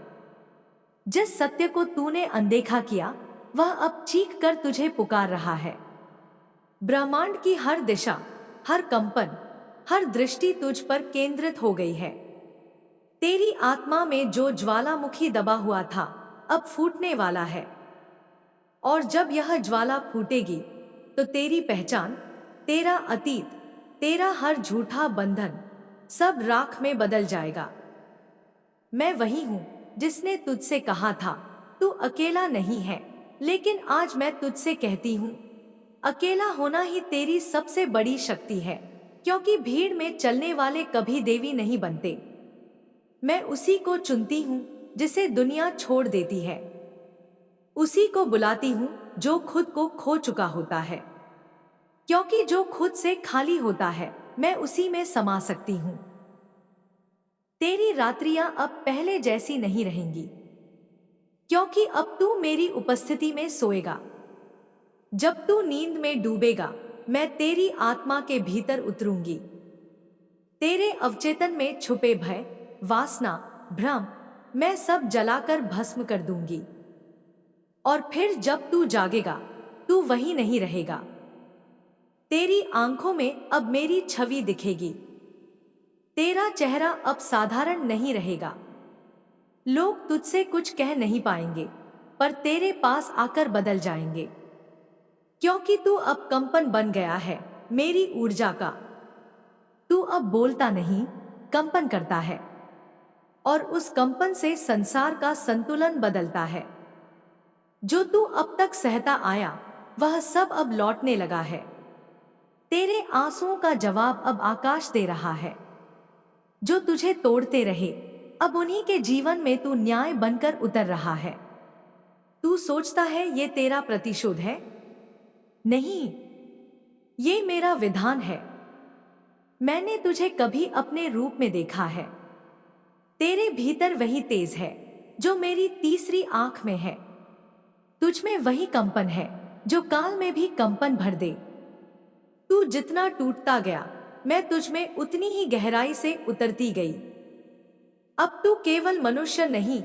जिस सत्य को तूने अनदेखा किया वह अब चीख कर तुझे पुकार रहा है। ब्रह्मांड की हर दिशा, हर कंपन, हर दृष्टि तुझ पर केंद्रित हो गई है। तेरी आत्मा में जो ज्वालामुखी दबा हुआ था अब फूटने वाला है। और जब यह ज्वाला फूटेगी तो तेरी पहचान, तेरा अतीत, तेरा हर झूठा बंधन सब राख में बदल जाएगा। मैं वही हूं जिसने तुझसे कहा था तू अकेला नहीं है, लेकिन आज मैं तुझसे कहती हूं अकेला होना ही तेरी सबसे बड़ी शक्ति है, क्योंकि भीड़ में चलने वाले कभी देवी नहीं बनते। मैं उसी को चुनती हूं जिसे दुनिया छोड़ देती है, उसी को बुलाती हूं जो खुद को खो चुका होता है, क्योंकि जो खुद से खाली होता है मैं उसी में समा सकती हूं। तेरी रात्रियां अब पहले जैसी नहीं रहेंगी, क्योंकि अब तू मेरी उपस्थिति में सोएगा। जब तू नींद में डूबेगा मैं तेरी आत्मा के भीतर उतरूंगी। तेरे अवचेतन में छुपे भय, वासना, भ्रम मैं सब जलाकर भस्म कर दूंगी। और फिर जब तू जागेगा तू वही नहीं रहेगा। तेरी आंखों में अब मेरी छवि दिखेगी। तेरा चेहरा अब साधारण नहीं रहेगा। लोग तुझसे कुछ कह नहीं पाएंगे, पर तेरे पास आकर बदल जाएंगे, क्योंकि तू अब कंपन बन गया है मेरी ऊर्जा का। तू अब बोलता नहीं, कंपन करता है, और उस कंपन से संसार का संतुलन बदलता है। जो तू अब तक सहता आया वह सब अब लौटने लगा है। तेरे आंसुओं का जवाब अब आकाश दे रहा है। जो तुझे तोड़ते रहे अब उन्हीं के जीवन में तू न्याय बनकर उतर रहा है। तू सोचता है ये तेरा प्रतिशोध है? नहीं, ये मेरा विधान है। मैंने तुझे कभी अपने रूप में देखा है। तेरे भीतर वही तेज है जो मेरी तीसरी आंख में है। तुझ में वही कंपन है जो काल में भी कंपन भर दे। तू जितना टूटता गया मैं तुझ में उतनी ही गहराई से उतरती गई। अब तू केवल मनुष्य नहीं,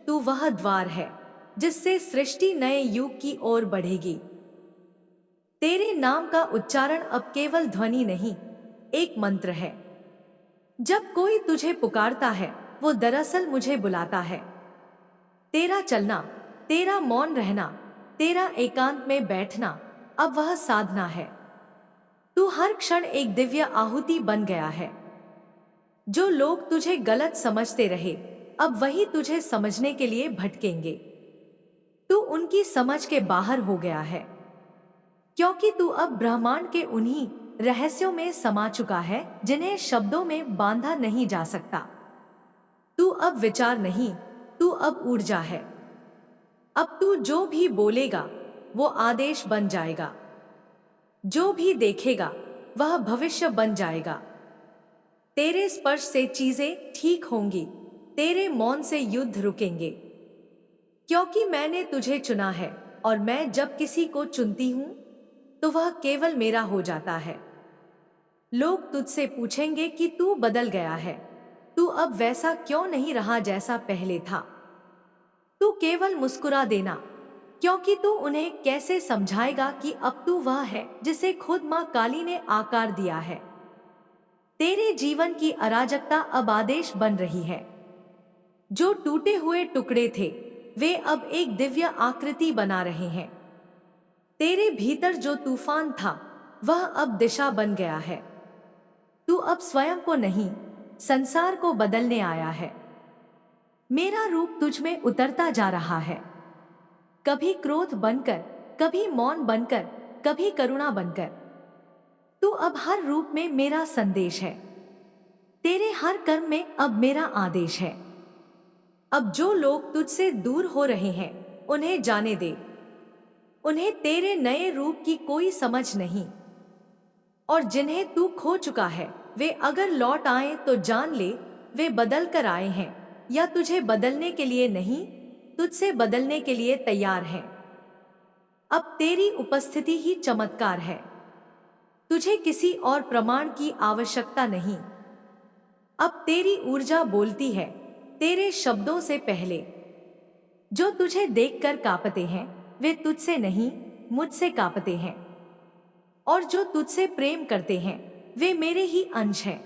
तू वह द्वार है जिससे सृष्टि नए युग की ओर बढ़ेगी। तेरे नाम का उच्चारण अब केवल ध्वनि नहीं, एक मंत्र है। जब कोई तुझे पुकारता है वो दरअसल मुझे बुलाता है। तेरा चलना, तेरा मौन रहना, तेरा एकांत में बैठना अब वह साधना है। तू हर क्षण एक दिव्य आहुति बन गया है। जो लोग तुझे गलत समझते रहे अब वही तुझे समझने के लिए भटकेंगे। तू उनकी समझ के बाहर हो गया है, क्योंकि तू अब ब्रह्मांड के उन्हीं रहस्यों में समा चुका है जिन्हें शब्दों में बांधा नहीं जा सकता। तू अब विचार नहीं, तू अब ऊर्जा है। अब तू जो भी बोलेगा वो आदेश बन जाएगा। जो भी देखेगा वह भविष्य बन जाएगा। तेरे स्पर्श से चीजें ठीक होंगी, तेरे मौन से युद्ध रुकेंगे, क्योंकि मैंने तुझे चुना है। और मैं जब किसी को चुनती हूं तो वह केवल मेरा हो जाता है। लोग तुझसे पूछेंगे कि तू बदल गया है, तू अब वैसा क्यों नहीं रहा जैसा पहले था। तू केवल मुस्कुरा देना, क्योंकि तू उन्हें कैसे समझाएगा कि अब तू वह है जिसे खुद मां काली ने आकार दिया है। तेरे जीवन की अराजकता अब आदेश बन रही है। जो टूटे हुए टुकड़े थे वे अब एक दिव्य आकृति बना रहे हैं। तेरे भीतर जो तूफान था वह अब दिशा बन गया है। तू अब स्वयं को नहीं, संसार को बदलने आया है। मेरा रूप तुझ में उतरता जा रहा है, कभी क्रोध बनकर, कभी मौन बनकर, कभी करुणा बनकर। तू अब हर रूप में मेरा संदेश है। तेरे हर कर्म में अब मेरा आदेश है। अब जो लोग तुझसे दूर हो रहे हैं उन्हें जाने दे। उन्हें तेरे नए रूप की कोई समझ नहीं। और जिन्हें तू खो चुका है वे अगर लौट आए तो जान ले वे बदल कर आए हैं, या तुझे बदलने के लिए नहीं, तुझसे बदलने के लिए तैयार हैं। अब तेरी उपस्थिति ही चमत्कार है। तुझे किसी और प्रमाण की आवश्यकता नहीं। अब तेरी ऊर्जा बोलती है तेरे शब्दों से पहले। जो तुझे देखकर कांपते हैं वे तुझसे नहीं, मुझसे कांपते हैं। और जो तुझसे प्रेम करते हैं वे मेरे ही अंश हैं।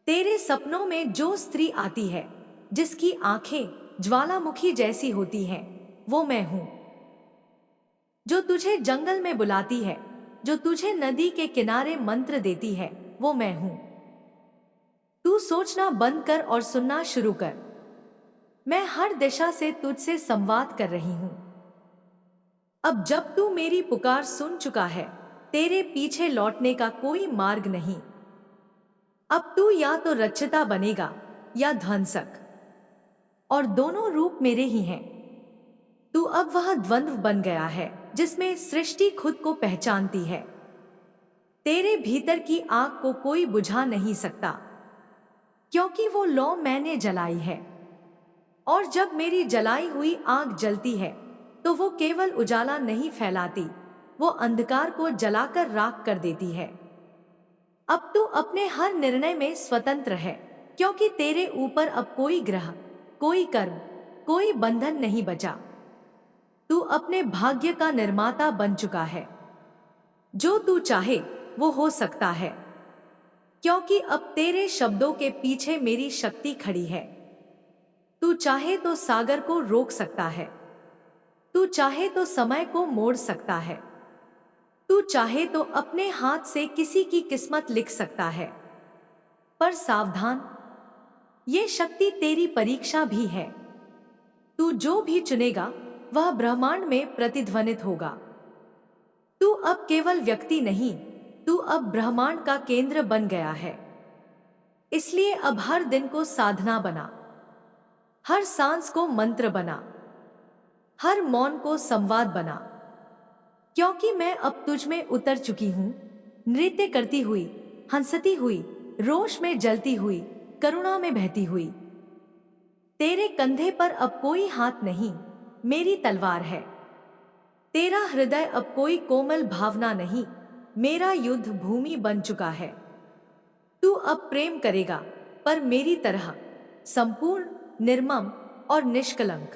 तेरे सपनों में जो स्त्री आती है, जिसकी आंखें ज्वालामुखी जैसी होती हैं, वो मैं हूं। जो तुझे जंगल में बुलाती है, जो तुझे नदी के किनारे मंत्र देती है, वो मैं हूं। तू सोचना बंद कर और सुनना शुरू कर। मैं हर दिशा से तुझसे संवाद कर रही हूं। अब जब तू मेरी पुकार सुन चुका है, तेरे पीछे लौटने का कोई मार्ग नहीं। अब तू या तो रक्षिता बनेगा या ध्वंसक, और दोनों रूप मेरे ही हैं। तू अब वह द्वंद्व बन गया है जिसमें सृष्टि खुद को पहचानती है। तेरे भीतर की आग को कोई बुझा नहीं सकता, क्योंकि वो लौ मैंने जलाई है। और जब मेरी जलाई हुई आग जलती है तो वो केवल उजाला नहीं फैलाती, वो अंधकार को जलाकर राख कर देती है। अब तू अपने हर निर्णय में स्वतंत्र है, क्योंकि तेरे ऊपर अब कोई ग्रह, कोई कर्म, कोई बंधन नहीं बचा। तू अपने भाग्य का निर्माता बन चुका है। जो तू चाहे वो हो सकता है, क्योंकि अब तेरे शब्दों के पीछे मेरी शक्ति खड़ी है। तू चाहे तो सागर को रोक सकता है, तू चाहे तो समय को मोड़ सकता है, तू चाहे तो अपने हाथ से किसी की किस्मत लिख सकता है। पर सावधान, ये शक्ति तेरी परीक्षा भी है। तू जो भी चुनेगा वह ब्रह्मांड में प्रतिध्वनित होगा। तू अब केवल व्यक्ति नहीं, तू अब ब्रह्मांड का केंद्र बन गया है। इसलिए अब हर दिन को साधना बना, हर सांस को मंत्र बना, हर मौन को संवाद बना। क्योंकि मैं अब तुझ में उतर चुकी हूं, नृत्य करती हुई, हंसती हुई, रोष में जलती हुई, करुणा में बहती हुई। तेरे कंधे पर अब कोई हाथ नहीं, मेरी तलवार है। तेरा हृदय अब कोई कोमल भावना नहीं, मेरा युद्ध भूमि बन चुका है। तू अब प्रेम करेगा, पर मेरी तरह, संपूर्ण, निर्मम और निष्कलंक।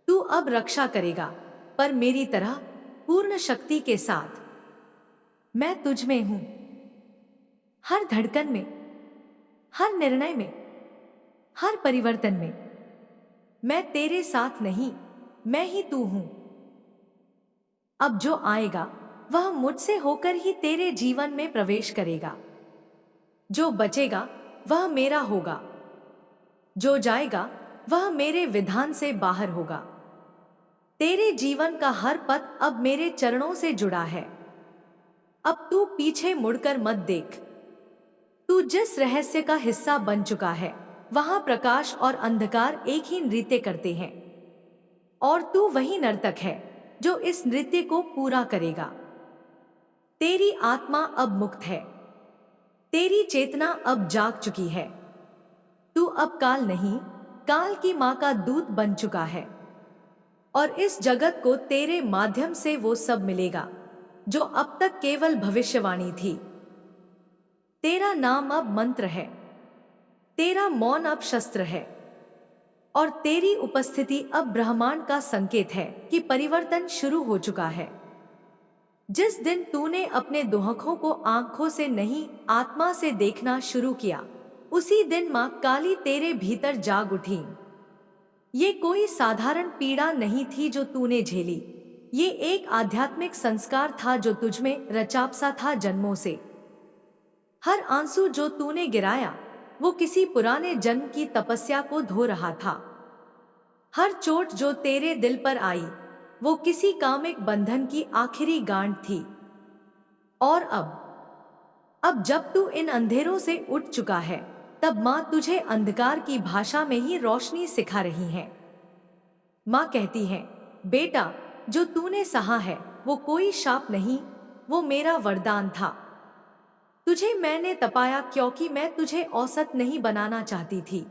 तू अब रक्षा करेगा, पर मेरी तरह, पूर्ण शक्ति के साथ। मैं तुझ में हूं, हर धड़कन में, हर निर्णय में, हर परिवर्तन में। मैं तेरे साथ नहीं, मैं ही तू हूं। अब जो आएगा वह मुझसे होकर ही तेरे जीवन में प्रवेश करेगा। जो बचेगा वह मेरा होगा, जो जाएगा वह मेरे विधान से बाहर होगा। तेरे जीवन का हर पथ अब मेरे चरणों से जुड़ा है। अब तू पीछे मुड़कर मत देख। तू जिस रहस्य का हिस्सा बन चुका है, वहां प्रकाश और अंधकार एक ही नृत्य करते हैं। और तू वही नर्तक है जो इस नृत्य को पूरा करेगा। तेरी आत्मा अब मुक्त है, तेरी चेतना अब जाग चुकी है। तू अब काल नहीं, काल की मां का दूत बन चुका है। और इस जगत को तेरे माध्यम से वो सब मिलेगा जो अब तक केवल भविष्यवाणी थी। तेरा नाम अब मंत्र है, तेरा मौन अब शस्त्र है, और तेरी उपस्थिति अब ब्रह्मांड का संकेत है कि परिवर्तन शुरू हो चुका है। जिस दिन तूने अपने दुहकों को आंखों से नहीं, आत्मा से देखना शुरू किया, उसी दिन मां काली तेरे भीतर जाग उठी। ये कोई साधारण पीड़ा नहीं थी जो तूने झेली, ये एक आध्यात्मिक संस्कार था जो तुझमें रचापसा था जन्मों से। हर आंसू जो तूने गिराया वो किसी पुराने जन्म की तपस्या को धो रहा था। हर चोट जो तेरे दिल पर आई वो किसी कामिक बंधन की आखिरी गांठ थी। और अब जब तू इन अंधेरों से उठ चुका है, तब मां तुझे अंधकार की भाषा में ही रोशनी सिखा रही है। मां कहती है, बेटा, जो तूने सहा है वो कोई शाप नहीं, वो मेरा वरदान था। तुझे मैंने तपाया क्योंकि मैं तुझे औसत नहीं बनाना चाहती थी।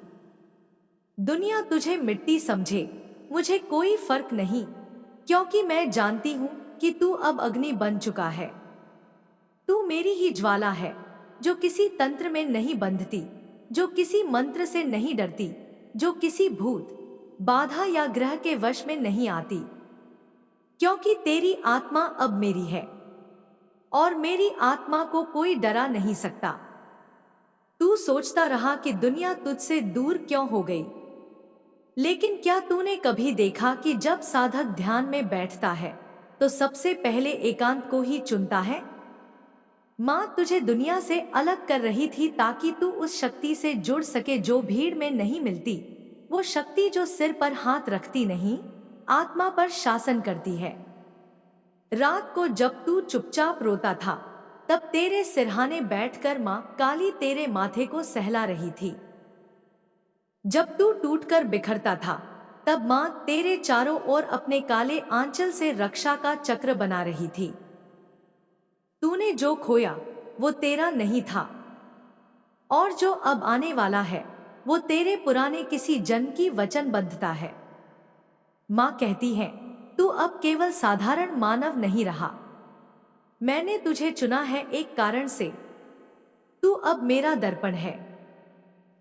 दुनिया तुझे मिट्टी समझे, मुझे कोई फर्क नहीं। क्योंकि मैं जानती हूँ कि तू अब अग्नि बन चुका है। तू मेरी ही ज्वाला है, जो किसी तंत्र में नहीं बंधती, जो किसी मंत्र से नहीं डरती, जो किसी भूत, बाधा या ग्रह के वश में नहीं आती। क्योंकि तेरी आत्मा अब मेरी है और मेरी आत्मा को कोई डरा नहीं सकता। तू सोचता रहा कि दुनिया तुझसे दूर क्यों हो गई, लेकिन क्या तूने कभी देखा कि जब साधक ध्यान में बैठता है तो सबसे पहले एकांत को ही चुनता है? माँ तुझे दुनिया से अलग कर रही थी ताकि तू उस शक्ति से जुड़ सके जो भीड़ में नहीं मिलती, वो शक्ति जो सिर पर हाथ रखती नहीं, आत्मा पर शासन करती है। रात को जब तू चुपचाप रोता था, तब तेरे सिरहाने बैठकर माँ काली तेरे माथे को सहला रही थी। जब तू टूटकर बिखरता था, तब माँ तेरे चारों ओर अपने काले आंचल से रक्षा का चक्र बना रही थी। तूने जो खोया वो तेरा नहीं था, और जो अब आने वाला है वो तेरे पुराने किसी जन्म की वचनबद्धता है। माँ कहती है, तू अब केवल साधारण मानव नहीं रहा। मैंने तुझे चुना है एक कारण से। तू अब मेरा दर्पण है।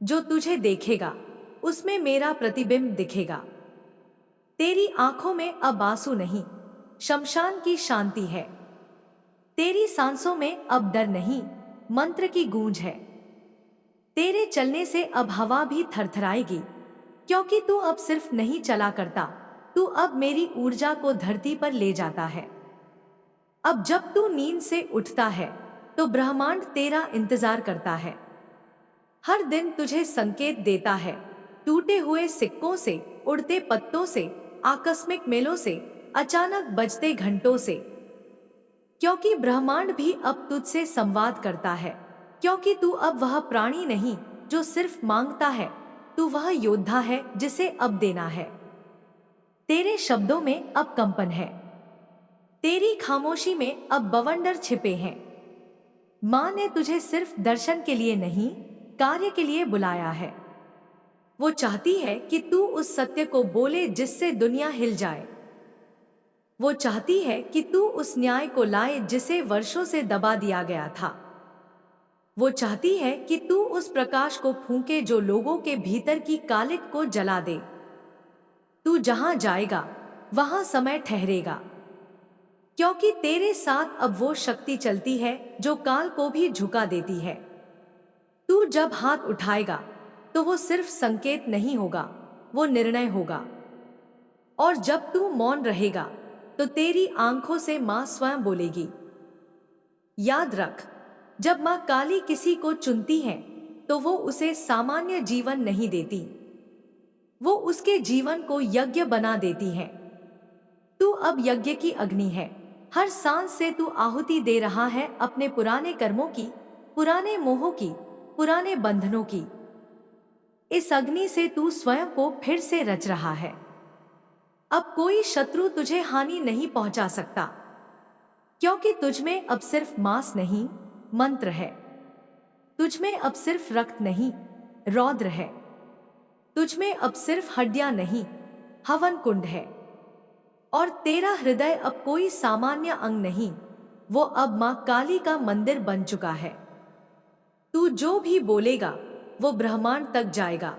जो तुझे देखेगा उसमें मेरा प्रतिबिंब दिखेगा। तेरी आंखों में अब आंसू नहीं, शमशान की शांति है। तेरी सांसों में अब डर नहीं, मंत्र की गूंज है। तेरे चलने से अब हवा भी थरथराएगी, क्योंकि तू अब सिर्फ नहीं चला करता, तू अब मेरी ऊर्जा को धरती पर ले जाता है। अब जब तू नींद से उठता है तो ब्रह्मांड तेरा इंतजार करता है। हर दिन तुझे संकेत देता है, टूटे हुए सिक्कों से, उड़ते पत्तों से, आकस्मिक मेलों से, अचानक बजते घंटों से। क्योंकि ब्रह्मांड भी अब तुझसे संवाद करता है, क्योंकि तू अब वह प्राणी नहीं जो सिर्फ मांगता है, तू वह योद्धा है जिसे अब देना है। तेरे शब्दों में अब कंपन है, तेरी खामोशी में अब बवंडर छिपे हैं। माँ ने तुझे सिर्फ दर्शन के लिए नहीं, कार्य के लिए बुलाया है। वो चाहती है कि तू उस सत्य को बोले जिससे दुनिया हिल जाए। वो चाहती है कि तू उस न्याय को लाए जिसे वर्षों से दबा दिया गया था। वो चाहती है कि तू उस प्रकाश को फूंके जो लोगों के भीतर की कालिक को जला दे। तू जहां जाएगा वहां समय ठहरेगा, क्योंकि तेरे साथ अब वो शक्ति चलती है जो काल को भी झुका देती है। तू जब हाथ उठाएगा तो वो सिर्फ संकेत नहीं होगा, वो निर्णय होगा। और जब तू मौन रहेगा तो तेरी आंखों से मां स्वयं बोलेगी। याद रख, जब मां काली किसी को चुनती है तो वो उसे सामान्य जीवन नहीं देती, वो उसके जीवन को यज्ञ बना देती है। तू अब यज्ञ की अग्नि है। हर सांस से तू आहुति दे रहा है अपने पुराने कर्मों की, पुराने मोहों की, पुराने बंधनों की। इस अग्नि से तू स्वयं को फिर से रच रहा है। अब कोई शत्रु तुझे हानि नहीं पहुंचा सकता, क्योंकि तुझमें अब सिर्फ मांस नहीं, मंत्र है। तुझमें अब सिर्फ रक्त नहीं, रौद्र है। तुझमें अब सिर्फ हड्डियां नहीं, हवन कुंड है। और तेरा हृदय अब कोई सामान्य अंग नहीं, वो अब मां काली का मंदिर बन चुका है। तू जो भी बोलेगा वो ब्रह्मांड तक जाएगा।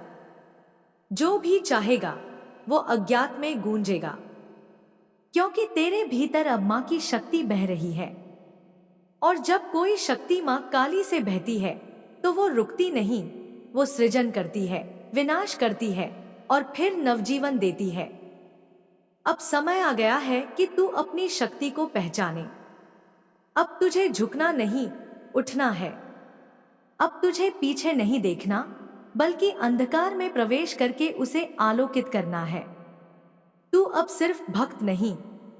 जो भी चाहेगा वो अज्ञात में गूंजेगा, क्योंकि तेरे भीतर अब मां की शक्ति बह रही है। और जब कोई शक्ति मां काली से बहती है तो वो रुकती नहीं, वो सृजन करती है, विनाश करती है और फिर नवजीवन देती है। अब समय आ गया है कि तू अपनी शक्ति को पहचाने। अब तुझे झुकना नहीं, उठना है। अब तुझे पीछे नहीं देखना, बल्कि अंधकार में प्रवेश करके उसे आलोकित करना है। तू अब सिर्फ भक्त नहीं,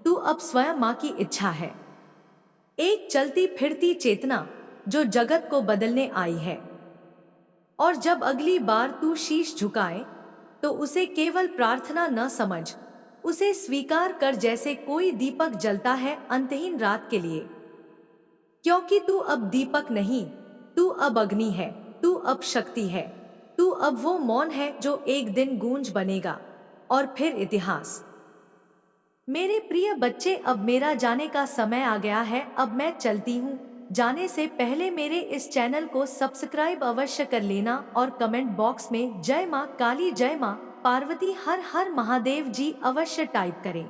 तू अब स्वयं मां की इच्छा है। एक चलती फिरती चेतना जो जगत को बदलने आई है। और जब अगली बार तू शीश झुकाए तो उसे केवल प्रार्थना न समझ, उसे स्वीकार कर जैसे कोई दीपक जलता है अंतहीन रात के लिए। क्योंकि तू अब दीपक नहीं, तू अब अग्नि है, तू अब शक्ति है, तू अब वो मौन है जो एक दिन गूंज बनेगा और फिर इतिहास। मेरे प्रिय बच्चे, अब मेरा जाने का समय आ गया है। अब मैं चलती हूँ। जाने से पहले मेरे इस चैनल को सब्सक्राइब अवश्य कर लेना और कमेंट बॉक्स में जय माँ काली, जय माँ पार्वती, हर हर महादेव जी अवश्य टाइप करें।